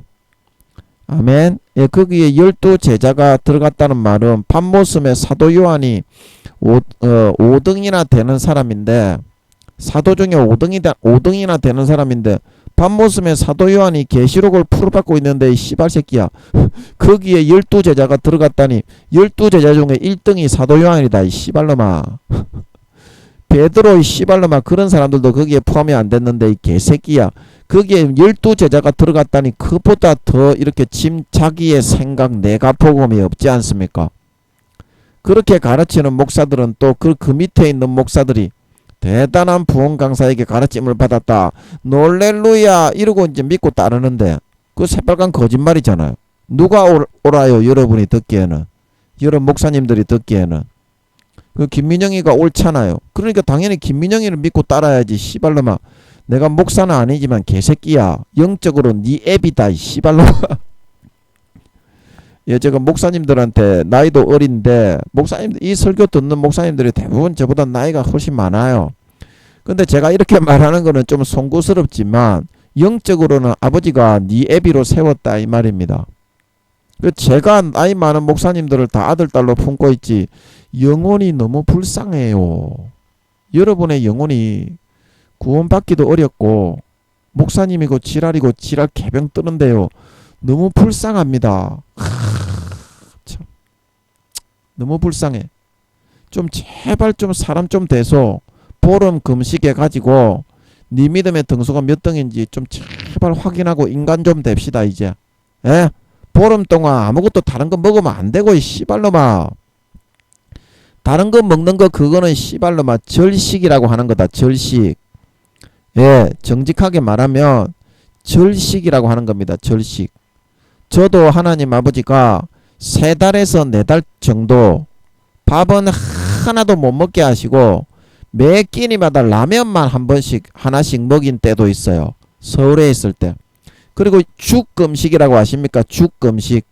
아멘. 예, 거기에 12제자가 들어갔다는 말은 밤모섬에 사도 요한이 5등이나 되는 사람인데, 사도 중에 5등이나 되는 사람인데, 밤모섬에 사도 요한이 계시록을 풀어받고 있는데, 이 씨발 새끼야. 거기에 12제자가 들어갔다니, 12제자 중에 1등이 사도 요한이다, 이 씨발놈아. 베드로, 이 씨발놈아. 그런 사람들도 거기에 포함이 안 됐는데, 이 개새끼야. 거기에 12제자가 들어갔다니, 그보다 더 이렇게 자기의 생각, 내가 복음이 없지 않습니까? 그렇게 가르치는 목사들은 또 그 밑에 있는 목사들이 대단한 부흥 강사에게 가르침을 받았다, 놀렐루야 이러고 이제 믿고 따르는데, 그 새빨간 거짓말이잖아요. 누가 옳아요? 여러분이 듣기에는, 여러분 목사님들이 듣기에는. 그 김민영이가 옳잖아요. 그러니까 당연히 김민영이를 믿고 따라야지. 씨발놈아. 내가 목사는 아니지만 개새끼야. 영적으로 네 앱이다, 이 씨발놈아. 예, 제가 목사님들한테, 나이도 어린데 목사님들, 이 설교 듣는 목사님들이 대부분 저보다 나이가 훨씬 많아요. 근데 제가 이렇게 말하는 거는 좀 송구스럽지만 영적으로는 아버지가 네 애비로 세웠다 이 말입니다. 제가 나이 많은 목사님들을 다 아들 딸로 품고 있지, 영혼이 너무 불쌍해요. 여러분의 영혼이 구원받기도 어렵고 목사님이고 지랄이고 지랄 개병 뜨는데요, 너무 불쌍합니다. 참. 너무 불쌍해. 좀 제발 좀 사람 좀 돼서 보름 금식해 가지고 네 믿음의 등수가 몇 등인지 좀 제발 확인하고 인간 좀 됩시다 이제. 에? 보름 동안 아무것도 다른 거 먹으면 안 되고, 이 씨발놈아. 다른 거 먹는 거 그거는 씨발놈아 절식이라고 하는 거다. 절식. 예, 정직하게 말하면 절식이라고 하는 겁니다. 절식. 저도 하나님 아버지가 3달에서 4달 정도 밥은 하나도 못 먹게 하시고 매 끼니마다 라면만 한 번씩 하나씩 먹인 때도 있어요. 서울에 있을 때. 그리고 죽금식이라고 아십니까? 죽금식.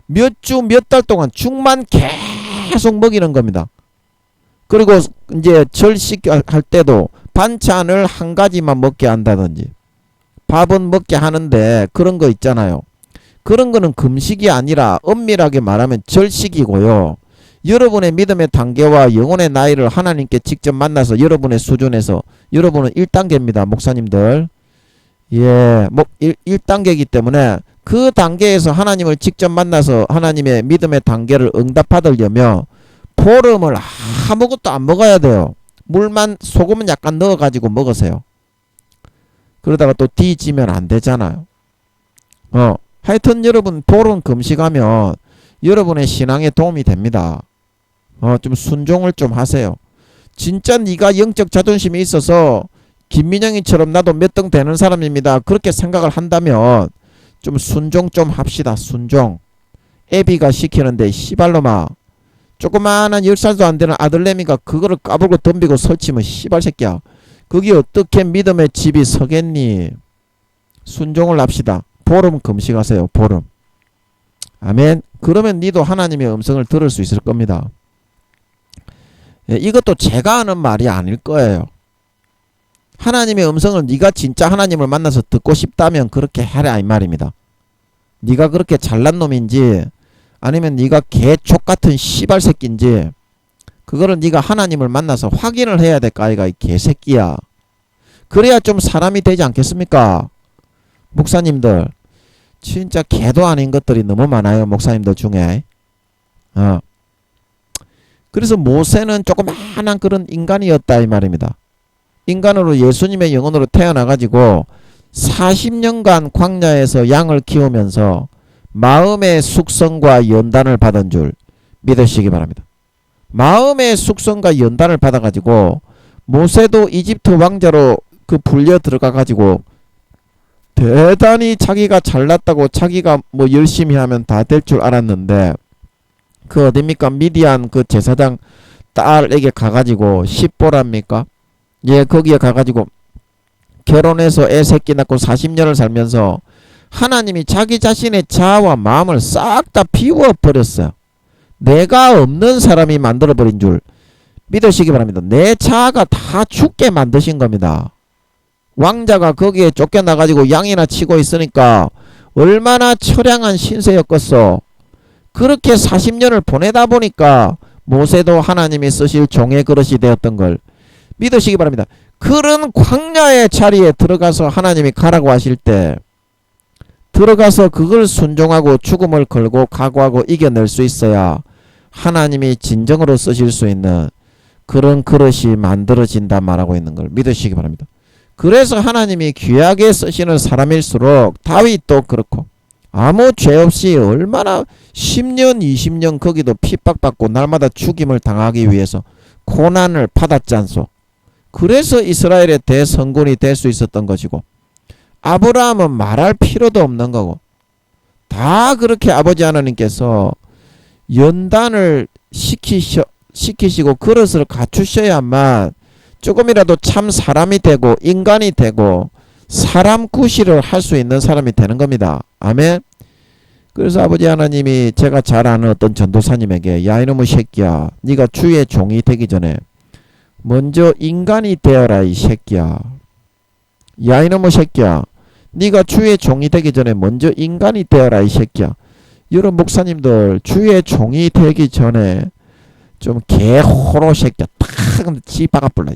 몇 주 몇 달 동안 죽만 계속 먹이는 겁니다. 그리고 이제 절식할 때도 반찬을 한 가지만 먹게 한다든지, 밥은 먹게 하는데 그런 거 있잖아요. 그런 거는 금식이 아니라 엄밀하게 말하면 절식이고요. 여러분의 믿음의 단계와 영혼의 나이를 하나님께 직접 만나서 여러분의 수준에서, 여러분은 1단계입니다. 목사님들. 예, 1단계이기 때문에 그 단계에서 하나님을 직접 만나서 하나님의 믿음의 단계를 응답받으려면 보름을 아무것도 안 먹어야 돼요. 물만, 소금은 약간 넣어가지고 먹으세요. 그러다가 또 뒤지면 안 되잖아요. 하여튼 여러분 보름 금식하면 여러분의 신앙에 도움이 됩니다. 좀 순종을 좀 하세요. 진짜 네가 영적 자존심이 있어서 김민영이처럼 나도 몇 등 되는 사람입니다, 그렇게 생각을 한다면 좀 순종 좀 합시다. 순종. 애비가 시키는데 씨발놈아, 조그마한 10살도 안 되는 아들내미가 그거를 까불고 덤비고 설치면 씨발 새끼야, 그게 어떻게 믿음의 집이 서겠니? 순종을 합시다. 보름 금식하세요. 보름. 아멘. 그러면 니도 하나님의 음성을 들을 수 있을 겁니다. 예, 이것도 제가 하는 말이 아닐 거예요. 하나님의 음성을 네가 진짜 하나님을 만나서 듣고 싶다면 그렇게 해라 이 말입니다. 네가 그렇게 잘난 놈인지 아니면 네가 개촉 같은 씨발 새끼인지 그거를 네가 하나님을 만나서 확인을 해야 될까 아이가, 이 개새끼야. 그래야 좀 사람이 되지 않겠습니까? 목사님들 진짜 개도 아닌 것들이 너무 많아요. 목사님들 중에. 그래서 모세는 조그마한 그런 인간이었다 이 말입니다. 인간으로 예수님의 영혼으로 태어나가지고 40년간 광야에서 양을 키우면서 마음의 숙성과 연단을 받은 줄 믿으시기 바랍니다. 마음의 숙성과 연단을 받아가지고 모세도 이집트 왕자로 그 불려 들어가가지고 대단히 자기가 잘났다고 자기가 뭐 열심히 하면 다 될 줄 알았는데, 그 어딥니까? 미디안 그 제사장 딸에게 가가지고 십보랍니까? 예, 거기에 가가지고 결혼해서 애 새끼 낳고 40년을 살면서 하나님이 자기 자신의 자아와 마음을 싹 다 비워버렸어요. 내가 없는 사람이 만들어버린 줄 믿으시기 바랍니다. 내 자아가 다 죽게 만드신 겁니다. 왕자가 거기에 쫓겨나가지고 양이나 치고 있으니까 얼마나 처량한 신세였겠어. 그렇게 40년을 보내다 보니까 모세도 하나님이 쓰실 종의 그릇이 되었던 걸 믿으시기 바랍니다. 그런 광야의 자리에 들어가서 하나님이 가라고 하실 때 들어가서 그걸 순종하고 죽음을 걸고 각오하고 이겨낼 수 있어야 하나님이 진정으로 쓰실 수 있는 그런 그릇이 만들어진다 말하고 있는 걸 믿으시기 바랍니다. 그래서 하나님이 귀하게 쓰시는 사람일수록 다윗도 그렇고 아무 죄 없이 얼마나 10년 20년 거기도 핍박받고 날마다 죽임을 당하기 위해서 고난을 받았지 않소. 그래서 이스라엘의 대성군이 될 수 있었던 것이고 아브라함은 말할 필요도 없는 거고 다 그렇게 아버지 하나님께서 연단을 시키시고 그릇을 갖추셔야만 조금이라도 참 사람이 되고 인간이 되고 사람 구실을 할 수 있는 사람이 되는 겁니다. 아멘. 그래서 아버지 하나님이 제가 잘 아는 어떤 전도사님에게 야 이놈의 새끼야 네가 주의 종이 되기 전에 먼저 인간이 되어라 이 새끼야. 야 이놈의 새끼야 네가 주의 종이 되기 전에 먼저 인간이 되어라 이 새끼야. 여러분 목사님들 주의 종이 되기 전에 좀 개호로 새끼야 탁 지 박아불라.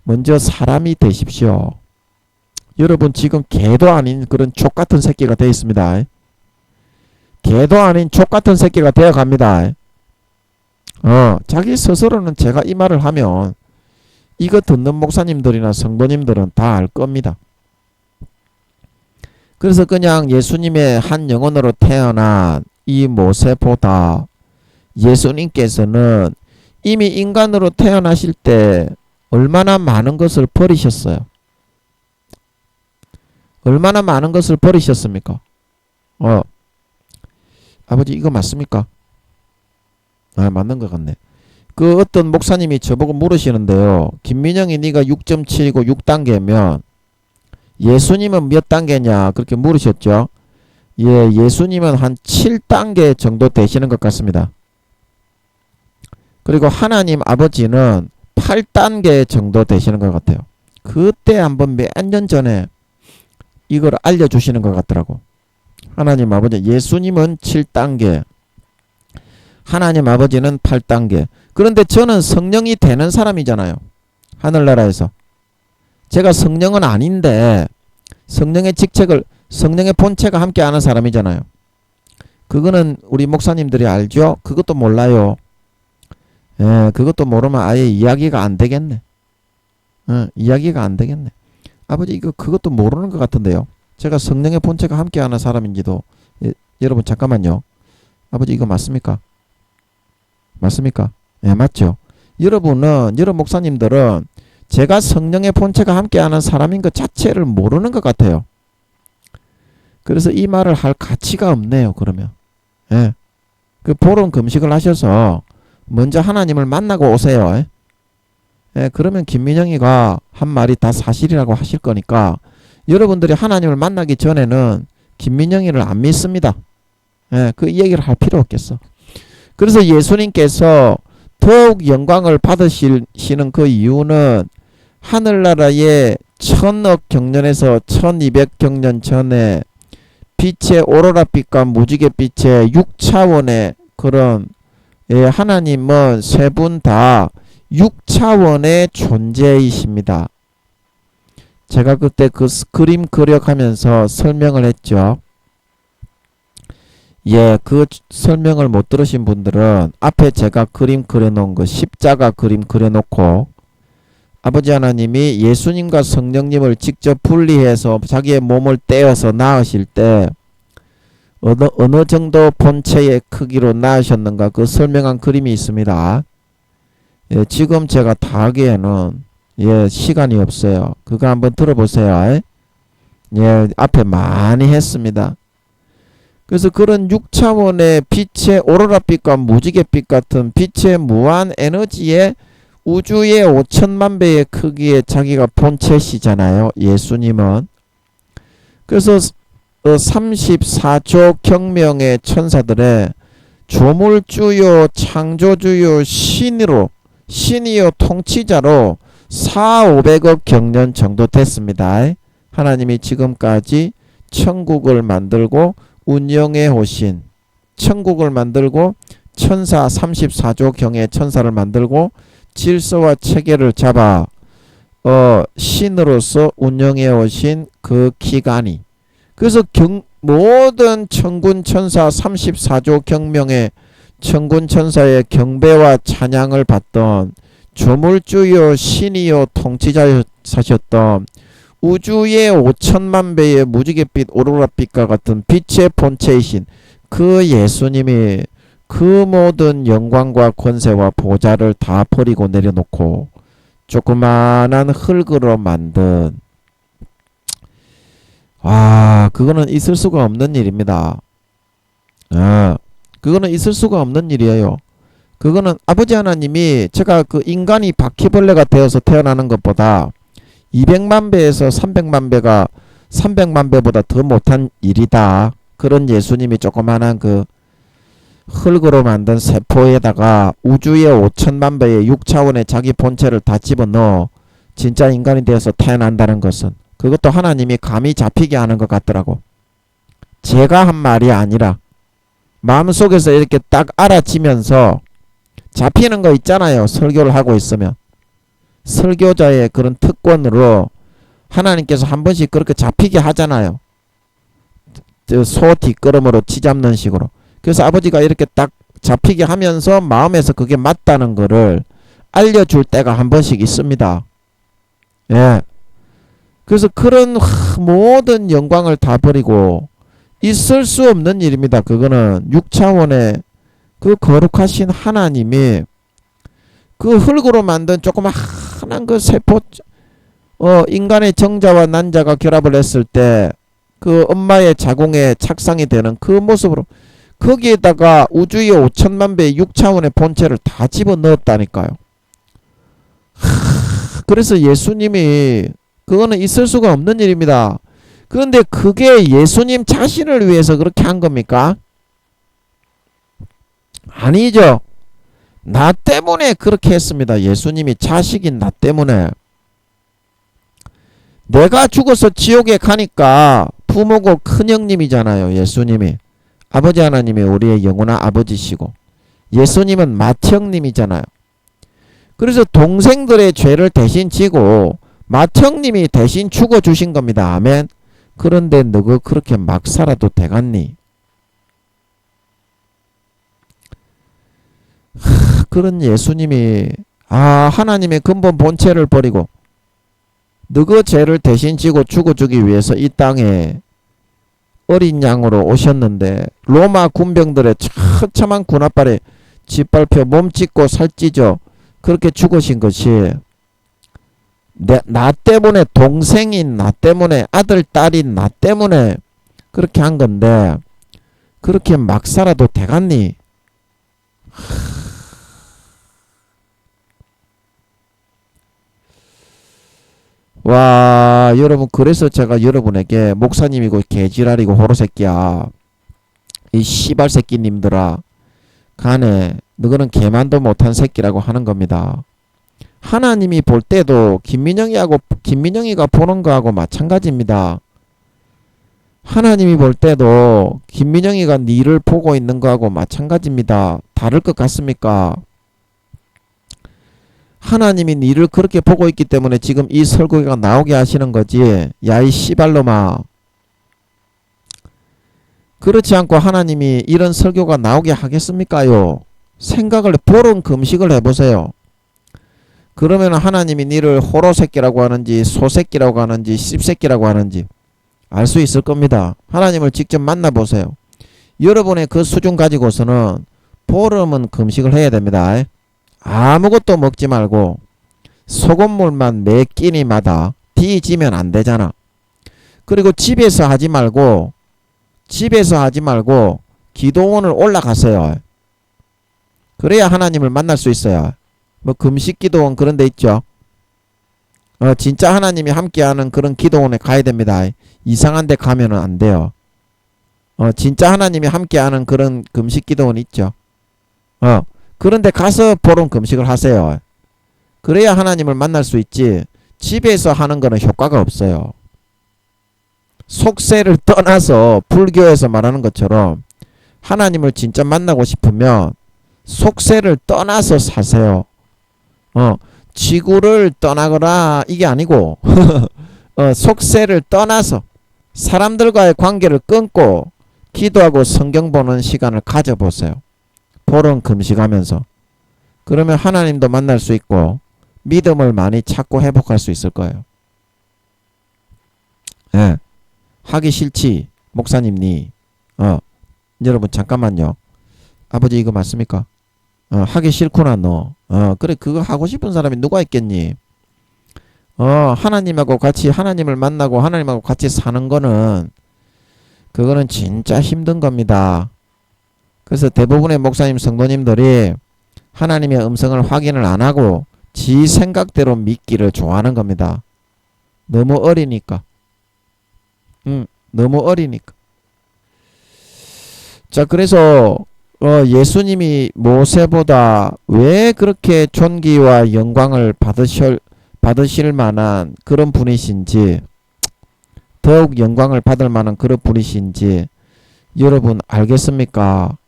먼저 사람이 되십시오. 여러분 지금 개도 아닌 그런 족같은 새끼가 되어 있습니다. 개도 아닌 족같은 새끼가 되어 갑니다. 자기 스스로는 제가 이 말을 하면 이거 듣는 목사님들이나 성도님들은 다 알 겁니다. 그래서 그냥 예수님의 한 영혼으로 태어난 이 모세보다 예수님께서는 이미 인간으로 태어나실 때 얼마나 많은 것을 버리셨어요. 얼마나 많은 것을 버리셨습니까? 아버지 이거 맞습니까? 맞는 것 같네. 그 어떤 목사님이 저보고 물으시는데요. 김민영이 네가 6.7이고 6단계면 예수님은 몇 단계냐 그렇게 물으셨죠. 예, 예수님은 한 7단계 정도 되시는 것 같습니다. 그리고 하나님 아버지는 8단계 정도 되시는 것 같아요. 그때 한번 몇 년 전에 이걸 알려주시는 것 같더라고. 하나님 아버지 예수님은 7단계 하나님 아버지는 8단계. 그런데 저는 성령이 되는 사람이잖아요. 하늘나라에서. 제가 성령은 아닌데 성령의 직책을 성령의 본체가 함께 하는 사람이잖아요. 그거는 우리 목사님들이 알죠? 그것도 몰라요. 예, 그것도 모르면 아예 이야기가 안 되겠네. 이야기가 안 되겠네. 아버지 이거 그것도 모르는 것 같은데요. 제가 성령의 본체가 함께 하는 사람인지도 여러분 잠깐만요. 아버지 이거 맞습니까? 맞습니까? 예, 맞죠. 여러분 목사님들은 제가 성령의 본체가 함께하는 사람인 것 자체를 모르는 것 같아요. 그래서 이 말을 할 가치가 없네요. 그러면 예, 그 보름 금식을 하셔서 먼저 하나님을 만나고 오세요. 예, 그러면 김민영이가 한 말이 다 사실이라고 하실 거니까 여러분들이 하나님을 만나기 전에는 김민영이를 안 믿습니다. 예, 그 얘기를 할 필요 없겠어. 그래서 예수님께서 더욱 영광을 받으시는 그 이유는 하늘나라의 1000억 경년에서 1200경년 전에 빛의 오로라빛과 무지갯빛의 6차원의 그런 하나님은 세 분 다 6차원의 존재이십니다. 제가 그때 그 그림 그려가면서 설명을 했죠. 예, 그 설명을 못 들으신 분들은 앞에 제가 그림 그려놓은 거 십자가 그림 그려놓고 아버지 하나님이 예수님과 성령님을 직접 분리해서 자기의 몸을 떼어서 낳으실 때 어느 정도 본체의 크기로 낳으셨는가 그 설명한 그림이 있습니다. 예, 지금 제가 다 하기에는 시간이 없어요. 그거 한번 들어보세요. 예, 앞에 많이 했습니다. 그래서 그런 6차원의 빛의 오로라빛과 무지갯빛 같은 빛의 무한 에너지의 우주의 5천만 배의 크기의 자기가 본체시잖아요. 예수님은. 그래서 34조 경명의 천사들의 조물주요 창조주요 신이요 통치자로 4,500억 경년 정도 됐습니다. 하나님이 지금까지 천국을 만들고 운영해 오신, 천국을 만들고 천사 34조 경의 천사를 만들고 질서와 체계를 잡아 신으로서 운영해 오신 그 기간이, 그래서 모든 천군 천사 34조 경명의 천군 천사의 경배와 찬양을 받던 조물주요 신이요 통치자사셨던 우주의 5천만 배의 무지갯빛 오로라빛과 같은 빛의 본체이신 그 예수님이 그 모든 영광과 권세와 보좌를 다 버리고 내려놓고 조그만한 흙으로 만든, 그거는 있을 수가 없는 일입니다. 그거는 있을 수가 없는 일이에요. 그거는 아버지 하나님이, 제가 그 인간이 바퀴벌레가 되어서 태어나는 것보다 200만 배에서 300만 배가 300만 배보다 더 못한 일이다. 그런 예수님이 조그만한 그 흙으로 만든 세포에다가 우주의 5천만 배의 6차원의 자기 본체를 다 집어넣어 진짜 인간이 되어서 태어난다는 것은, 그것도 하나님이 감이 잡히게 하는 것 같더라고. 제가 한 말이 아니라 마음속에서 이렇게 딱 알아지면서 잡히는 거 있잖아요. 설교를 하고 있으면 설교자의 그런 특권으로 하나님께서 한 번씩 그렇게 잡히게 하잖아요. 소 뒷걸음으로 치잡는 식으로. 그래서 아버지가 이렇게 딱 잡히게 하면서 마음에서 그게 맞다는 거를 알려줄 때가 한 번씩 있습니다. 예. 그래서 그런 모든 영광을 다 버리고 있을 수 없는 일입니다. 그거는 6차원의 그 거룩하신 하나님이 그 흙으로 만든 조그마한 그 세포, 인간의 정자와 난자가 결합을 했을 때 그 엄마의 자궁에 착상이 되는 그 모습으로 거기에다가 우주의 5천만 배의 6차원의 본체를 다 집어넣었다니까요. 그래서 예수님이, 그거는 있을 수가 없는 일입니다. 그런데 그게 예수님 자신을 위해서 그렇게 한 겁니까? 아니죠. 나 때문에 그렇게 했습니다. 예수님이 자식인 나 때문에. 내가 죽어서 지옥에 가니까 부모고 큰형님이잖아요. 예수님이. 아버지 하나님이 우리의 영원한 아버지시고 예수님은 맏형님이잖아요. 그래서 동생들의 죄를 대신 지고 맏형님이 대신 죽어주신 겁니다. 아멘. 그런데 너가 그렇게 막 살아도 되겠니? 그런 예수님이 하나님의 근본 본체를 버리고 너그 죄를 대신 지고 죽어주기 위해서 이 땅에 어린 양으로 오셨는데 로마 군병들의 처참한 군합발에 짓밟혀 몸찢고 살찌죠. 그렇게 죽으신 것이 나 때문에, 동생인 나 때문에, 아들 딸인 나 때문에 그렇게 한 건데 그렇게 막 살아도 되겠니? 와, 여러분, 그래서 제가 여러분에게 목사님이고 개지랄이고 호로새끼야, 이 씨발새끼님들아, 간에 너는 개만도 못한 새끼라고 하는 겁니다. 하나님이 볼 때도 김민영이가 보는 거하고 마찬가지입니다. 하나님이 볼 때도 김민영이가 니를 보고 있는 거하고 마찬가지입니다. 다를 것 같습니까? 하나님이 니를 그렇게 보고 있기 때문에 지금 이 설교가 나오게 하시는 거지. 야, 이 씨발놈아. 그렇지 않고 하나님이 이런 설교가 나오게 하겠습니까요? 생각을, 보름 금식을 해보세요. 그러면 하나님이 니를 호로새끼라고 하는지 소새끼라고 하는지 씹새끼라고 하는지 알 수 있을 겁니다. 하나님을 직접 만나보세요. 여러분의 그 수준 가지고서는 보름은 금식을 해야 됩니다. 아무것도 먹지 말고 소금물만 매 끼니마다 뒤지면 안 되잖아. 그리고 집에서 하지 말고 기도원을 올라가세요. 그래야 하나님을 만날 수 있어요. 뭐 금식 기도원 그런 데 있죠. 진짜 하나님이 함께하는 그런 기도원에 가야 됩니다. 이상한 데 가면은 안 돼요. 진짜 하나님이 함께하는 그런 금식 기도는 있죠. 그런데 가서 보름 금식을 하세요. 그래야 하나님을 만날 수 있지. 집에서 하는 거는 효과가 없어요. 속세를 떠나서 불교에서 말하는 것처럼 하나님을 진짜 만나고 싶으면 속세를 떠나서 사세요. 지구를 떠나거나 이게 아니고 속세를 떠나서 사람들과의 관계를 끊고 기도하고 성경 보는 시간을 가져보세요. 보름 금식하면서. 그러면 하나님도 만날 수 있고 믿음을 많이 찾고 회복할 수 있을 거예요. 예. 하기 싫지 목사님이 여러분 잠깐만요. 아버지 이거 맞습니까? 하기 싫구나 너. 그래 그거 하고 싶은 사람이 누가 있겠니? 하나님하고 같이 하나님을 만나고 하나님하고 같이 사는 거는 그거는 진짜 힘든 겁니다. 그래서 대부분의 목사님 성도님들이 하나님의 음성을 확인을 안 하고 지 생각대로 믿기를 좋아하는 겁니다. 너무 어리니까. 너무 어리니까. 자, 그래서 예수님이 모세보다 왜 그렇게 존귀와 영광을 받으실 만한 그런 분이신지, 더욱 영광을 받을 만한 그런 분이신지 여러분 알겠습니까?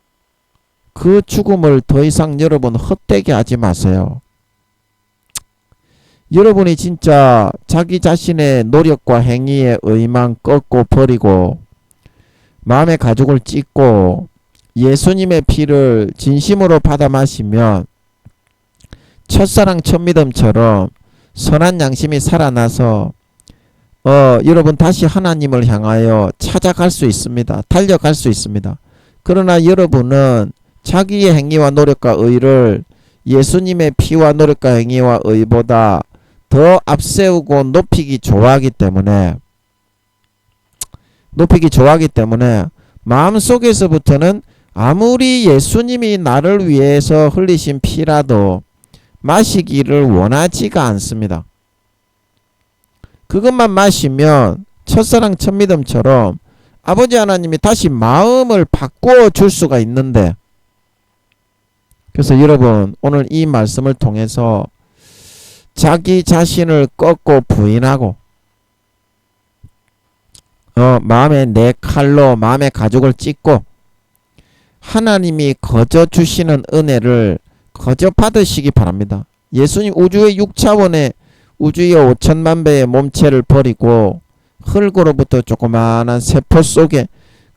그 죽음을 더 이상 여러분 헛되게 하지 마세요. 여러분이 진짜 자기 자신의 노력과 행위의 의만 꺾고 버리고 마음의 가죽을 찢고 예수님의 피를 진심으로 받아 마시면 첫사랑 첫믿음처럼 선한 양심이 살아나서 여러분 다시 하나님을 향하여 찾아갈 수 있습니다. 달려갈 수 있습니다. 그러나 여러분은 자기의 행위와 노력과 의를 예수님의 피와 노력과 행위와 의보다 더 앞세우고 높이기 좋아하기 때문에 마음속에서부터는 아무리 예수님이 나를 위해서 흘리신 피라도 마시기를 원하지가 않습니다. 그것만 마시면 첫사랑 첫믿음처럼 아버지 하나님이 다시 마음을 바꾸어 줄 수가 있는데, 그래서 여러분 오늘 이 말씀을 통해서 자기 자신을 꺾고 부인하고 마음에 내 칼로 마음의 가죽을 찢고 하나님이 거저 주시는 은혜를 거저 받으시기 바랍니다. 예수님 우주의 6차원의 우주의 5천만 배의 몸체를 버리고 흙으로부터 조그마한 세포 속에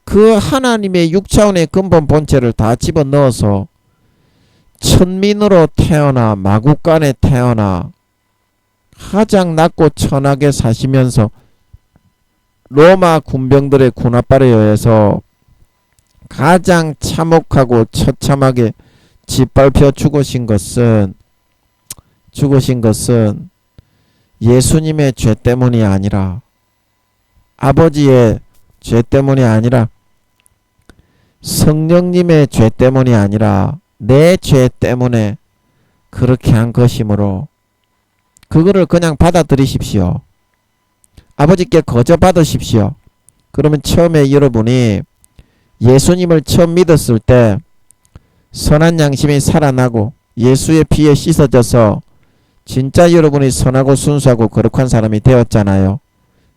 그 하나님의 6차원의 근본 본체를 다 집어넣어서 천민으로 태어나 마국간에 태어나 가장 낮고 천하게 사시면서 로마 군병들의 군합발에 의해서 가장 참혹하고 처참하게 짓밟혀 죽으신 것은 예수님의 죄 때문이 아니라 아버지의 죄 때문이 아니라 성령님의 죄 때문이 아니라 내 죄 때문에 그렇게 한 것이므로 그거를 그냥 받아들이십시오. 아버지께 거저 받으십시오. 그러면 처음에 여러분이 예수님을 처음 믿었을 때 선한 양심이 살아나고 예수의 피에 씻어져서 진짜 여러분이 선하고 순수하고 거룩한 사람이 되었잖아요.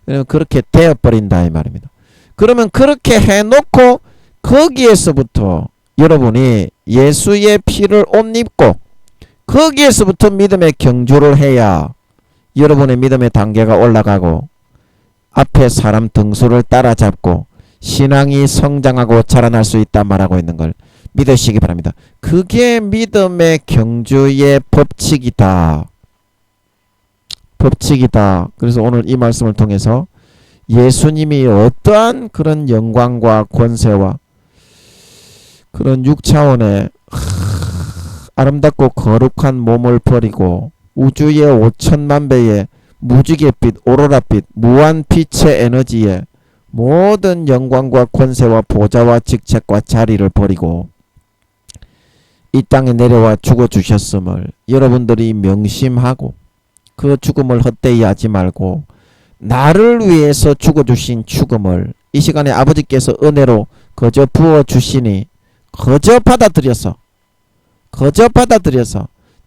그러면 그렇게 되어버린다 이 말입니다. 그러면 그렇게 해놓고 거기에서부터 여러분이 예수의 피를 옷 입고 거기에서부터 믿음의 경주를 해야 여러분의 믿음의 단계가 올라가고 앞에 사람 등수를 따라잡고 신앙이 성장하고 자라날 수 있다 말하고 있는 걸 믿으시기 바랍니다. 그게 믿음의 경주의 법칙이다. 그래서 오늘 이 말씀을 통해서 예수님이 어떠한 그런 영광과 권세와 그런 6차원의 아름답고 거룩한 몸을 버리고 우주의 5천만 배의 무지갯빛, 오로라빛, 무한 빛의 에너지에 모든 영광과 권세와 보좌와 직책과 자리를 버리고 이 땅에 내려와 죽어주셨음을 여러분들이 명심하고 그 죽음을 헛되이 하지 말고 나를 위해서 죽어주신 죽음을 이 시간에 아버지께서 은혜로 거저 부어주시니 거저 받아들여서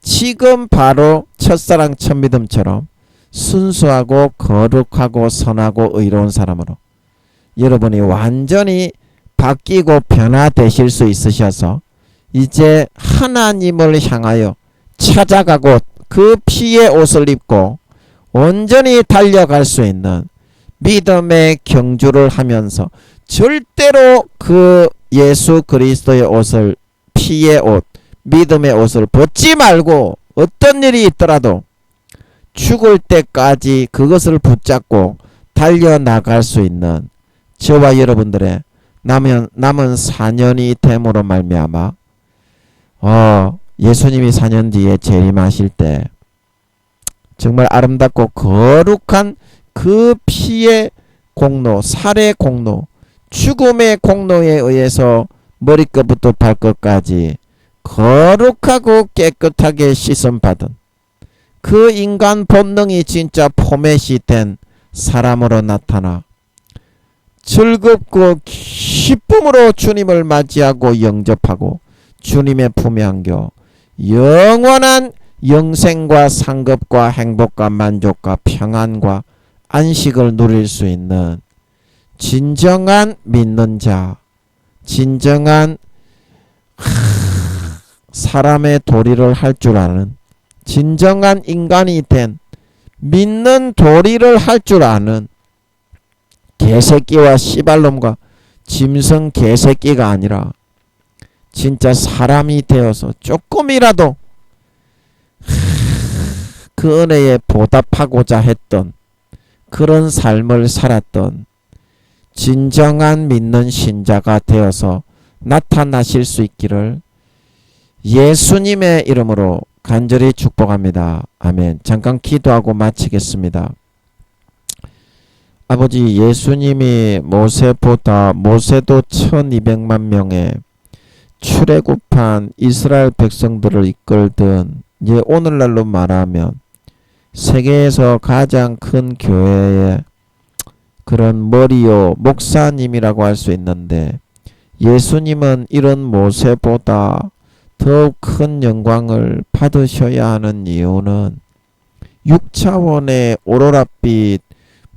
지금 바로 첫사랑 첫믿음처럼 순수하고 거룩하고 선하고 의로운 사람으로 여러분이 완전히 바뀌고 변화되실 수 있으셔서 이제 하나님을 향하여 찾아가고 그 피의 옷을 입고 온전히 달려갈 수 있는 믿음의 경주를 하면서 절대로 그 예수 그리스도의 옷을, 피의 옷, 믿음의 옷을 벗지 말고 어떤 일이 있더라도 죽을 때까지 그것을 붙잡고 달려나갈 수 있는 저와 여러분들의 남은 4년이 됨으로 말미암아 예수님이 4년 뒤에 재림하실 때 정말 아름답고 거룩한 그 피의 공로, 살의 공로, 죽음의 공로에 의해서 머리끝부터 발끝까지 거룩하고 깨끗하게 씻음받은 그 인간 본능이 진짜 포맷이 된 사람으로 나타나 즐겁고 기쁨으로 주님을 맞이하고 영접하고 주님의 품에 안겨 영원한 영생과 상급과 행복과 만족과 평안과 안식을 누릴 수 있는 진정한 믿는 자, 진정한 사람의 도리를 할 줄 아는 진정한 인간이 된 믿는 도리를 할 줄 아는 개새끼와 씨발놈과 짐승 개새끼가 아니라 진짜 사람이 되어서 조금이라도 그 은혜에 보답하고자 했던 그런 삶을 살았던 진정한 믿는 신자가 되어서 나타나실 수 있기를 예수님의 이름으로 간절히 축복합니다. 아멘. 잠깐 기도하고 마치겠습니다. 아버지, 예수님이 모세도 1200만 명의 출애굽한 이스라엘 백성들을 이끌던 오늘날로 말하면 세계에서 가장 큰 교회의 그런 머리요 목사님이라고 할 수 있는데 예수님은 이런 모세보다 더욱 큰 영광을 받으셔야 하는 이유는 6차원의 오로라빛,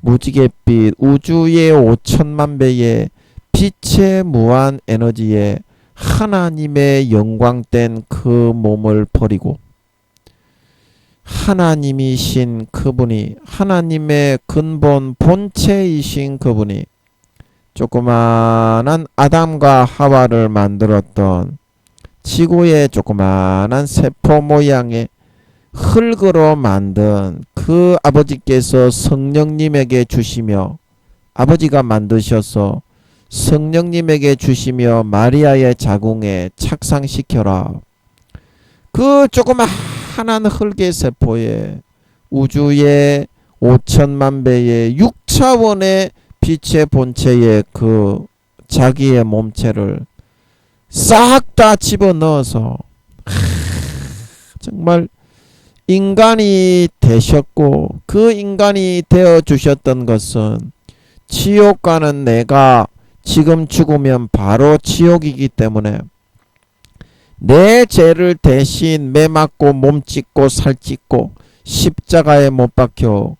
무지갯빛, 우주의 5천만 배의 빛의 무한 에너지에 하나님의 영광된 그 몸을 버리고 하나님이신 그분이, 하나님의 근본 본체이신 그분이 조그마한 아담과 하와를 만들었던 지구의 조그마한 세포 모양의 흙으로 만든 그 아버지께서 성령님에게 주시며 아버지가 만드셔서 성령님에게 주시며 마리아의 자궁에 착상시켜라. 그 조그마한 흙의 세포에 우주의 5천만 배의 6차원의 빛의 본체의 그 자기의 몸체를 싹 다 집어넣어서 정말 인간이 되셨고 그 인간이 되어 주셨던 것은 지옥 가는 내가 지금 죽으면 바로 지옥이기 때문에 내 죄를 대신 매 맞고 몸 찢고 살 찢고 십자가에 못 박혀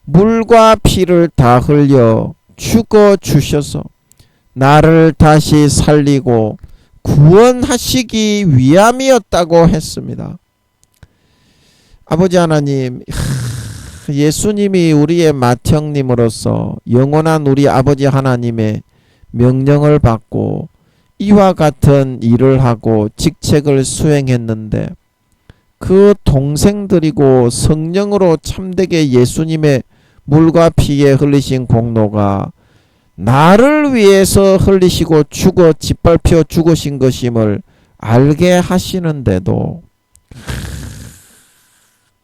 물과 피를 다 흘려 죽어 주셔서 나를 다시 살리고 구원하시기 위함이었다고 했습니다. 아버지 하나님, 예수님이 우리의 맏형님으로서 영원한 우리 아버지 하나님의 명령을 받고 이와 같은 일을 하고 직책을 수행했는데 그 동생들이고 성령으로 참되게 예수님의 물과 피에 흘리신 공로가 나를 위해서 흘리시고 죽어 짓밟혀 죽으신 것임을 알게 하시는데도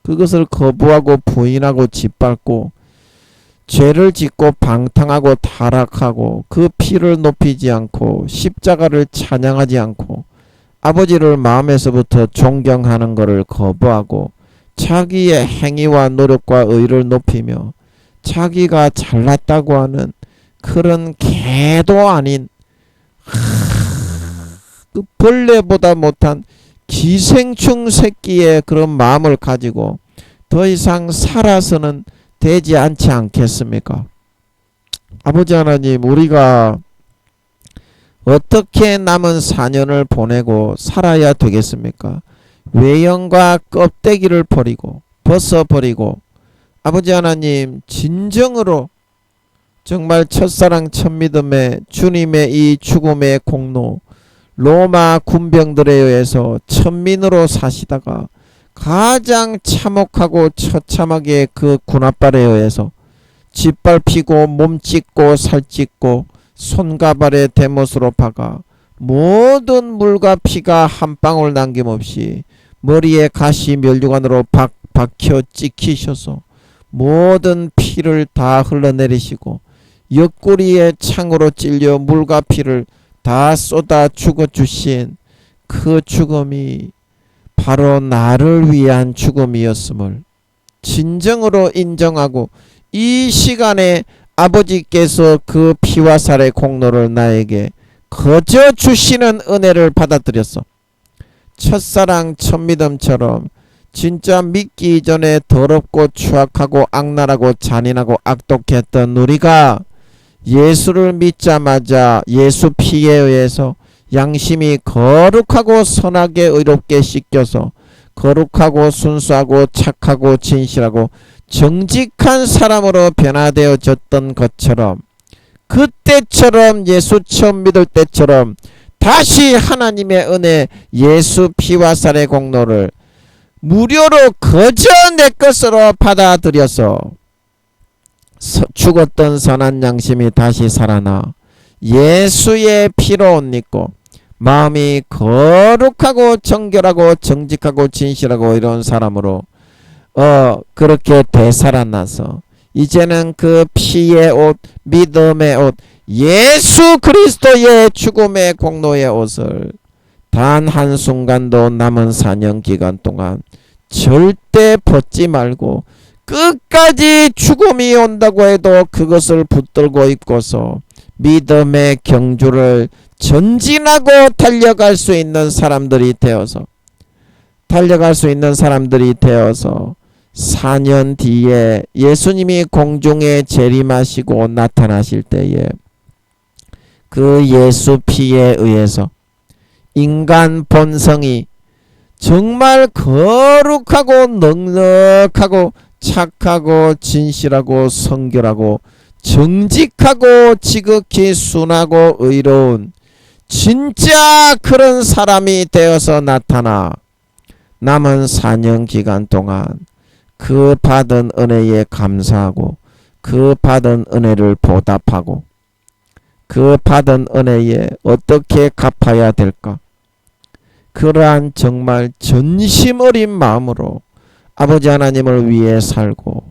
그것을 거부하고 부인하고 짓밟고 죄를 짓고 방탕하고 타락하고 그 피를 높이지 않고 십자가를 찬양하지 않고 아버지를 마음에서부터 존경하는 것을 거부하고 자기의 행위와 노력과 의를 높이며 자기가 잘났다고 하는 그런 개도 아닌 그 벌레보다 못한 기생충 새끼의 그런 마음을 가지고 더 이상 살아서는 되지 않지 않겠습니까? 아버지 하나님, 우리가 어떻게 남은 4년을 보내고 살아야 되겠습니까? 외형과 껍데기를 버리고 벗어버리고 아버지 하나님, 진정으로 정말 첫사랑 첫믿음의 주님의 이 죽음의 공로, 로마 군병들에 의해서 천민으로 사시다가 가장 참혹하고 처참하게 그 군합발에 의해서 짓밟히고 몸찢고 살찢고 손과 발에 대못으로 박아 모든 물과 피가 한 방울 남김없이 머리에 가시 면류관으로 박혀 찍히셔서 모든 피를 다 흘러내리시고 옆구리에 창으로 찔려 물과 피를 다 쏟아 죽어주신 그 죽음이 바로 나를 위한 죽음이었음을 진정으로 인정하고 이 시간에 아버지께서 그 피와 살의 공로를 나에게 거저 주시는 은혜를 받아들였어. 첫사랑 첫믿음처럼 진짜 믿기 이전에 더럽고 추악하고 악랄하고 잔인하고 악독했던 우리가 예수를 믿자마자 예수 피에 의해서 양심이 거룩하고 선하게 의롭게 씻겨서 거룩하고 순수하고 착하고 진실하고 정직한 사람으로 변화되어졌던 것처럼, 그때처럼 예수 처음 믿을 때처럼 다시 하나님의 은혜, 예수 피와 살의 공로를 무료로 거저 내 것으로 받아들여서 죽었던 선한 양심이 다시 살아나 예수의 피로 옷 입고 마음이 거룩하고 정결하고 정직하고 진실하고 이런 사람으로 그렇게 되살아나서 이제는 그 피의 옷, 믿음의 옷, 예수 그리스도의 죽음의 공로의 옷을 단 한순간도 남은 4년 기간 동안 절대 벗지 말고 끝까지 죽음이 온다고 해도 그것을 붙들고 입고서 믿음의 경주를 전진하고 달려갈 수 있는 사람들이 되어서 4년 뒤에 예수님이 공중에 재림하시고 나타나실 때에 그 예수 피에 의해서 인간 본성이 정말 거룩하고 넉넉하고 착하고 진실하고 성결하고 정직하고 지극히 순하고 의로운 진짜 그런 사람이 되어서 나타나 남은 4년 기간 동안 그 받은 은혜에 감사하고 그 받은 은혜를 보답하고 그 받은 은혜에 어떻게 갚아야 될까? 그러한 정말 전심 어린 마음으로 아버지 하나님을 위해 살고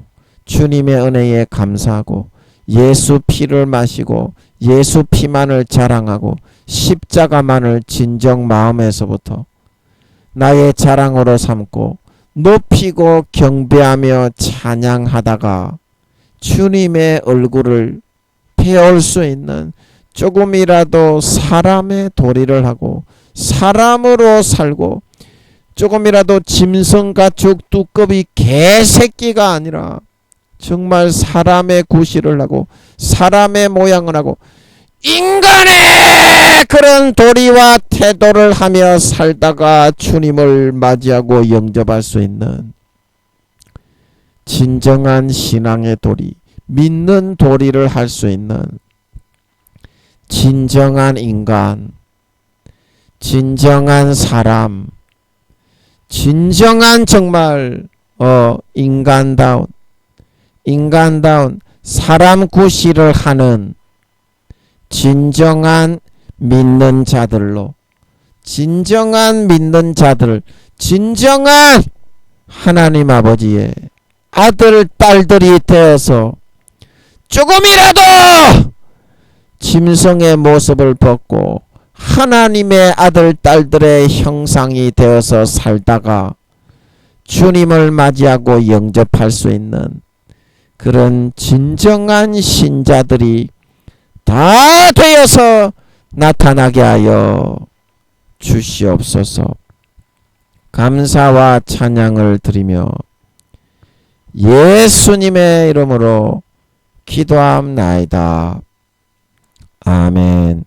주님의 은혜에 감사하고 예수 피를 마시고 예수 피만을 자랑하고 십자가만을 진정 마음에서부터 나의 자랑으로 삼고 높이고 경배하며 찬양하다가 주님의 얼굴을 배울 수 있는 조금이라도 사람의 도리를 하고 사람으로 살고 조금이라도 짐승 가축 뚜꺼비 개새끼가 아니라 정말 사람의 구실을 하고 사람의 모양을 하고 인간의 그런 도리와 태도를 하며 살다가 주님을 맞이하고 영접할 수 있는 진정한 신앙의 도리, 믿는 도리를 할 수 있는 진정한 인간, 진정한 사람, 진정한 정말 인간다운 사람 구실을 하는 진정한 믿는 자들로, 진정한 믿는 자들, 진정한 하나님 아버지의 아들 딸들이 되어서 조금이라도 짐승의 모습을 벗고 하나님의 아들 딸들의 형상이 되어서 살다가 주님을 맞이하고 영접할 수 있는 그런 진정한 신자들이 다 되어서 나타나게 하여 주시옵소서. 감사와 찬양을 드리며 예수님의 이름으로 기도함나이다. 아멘.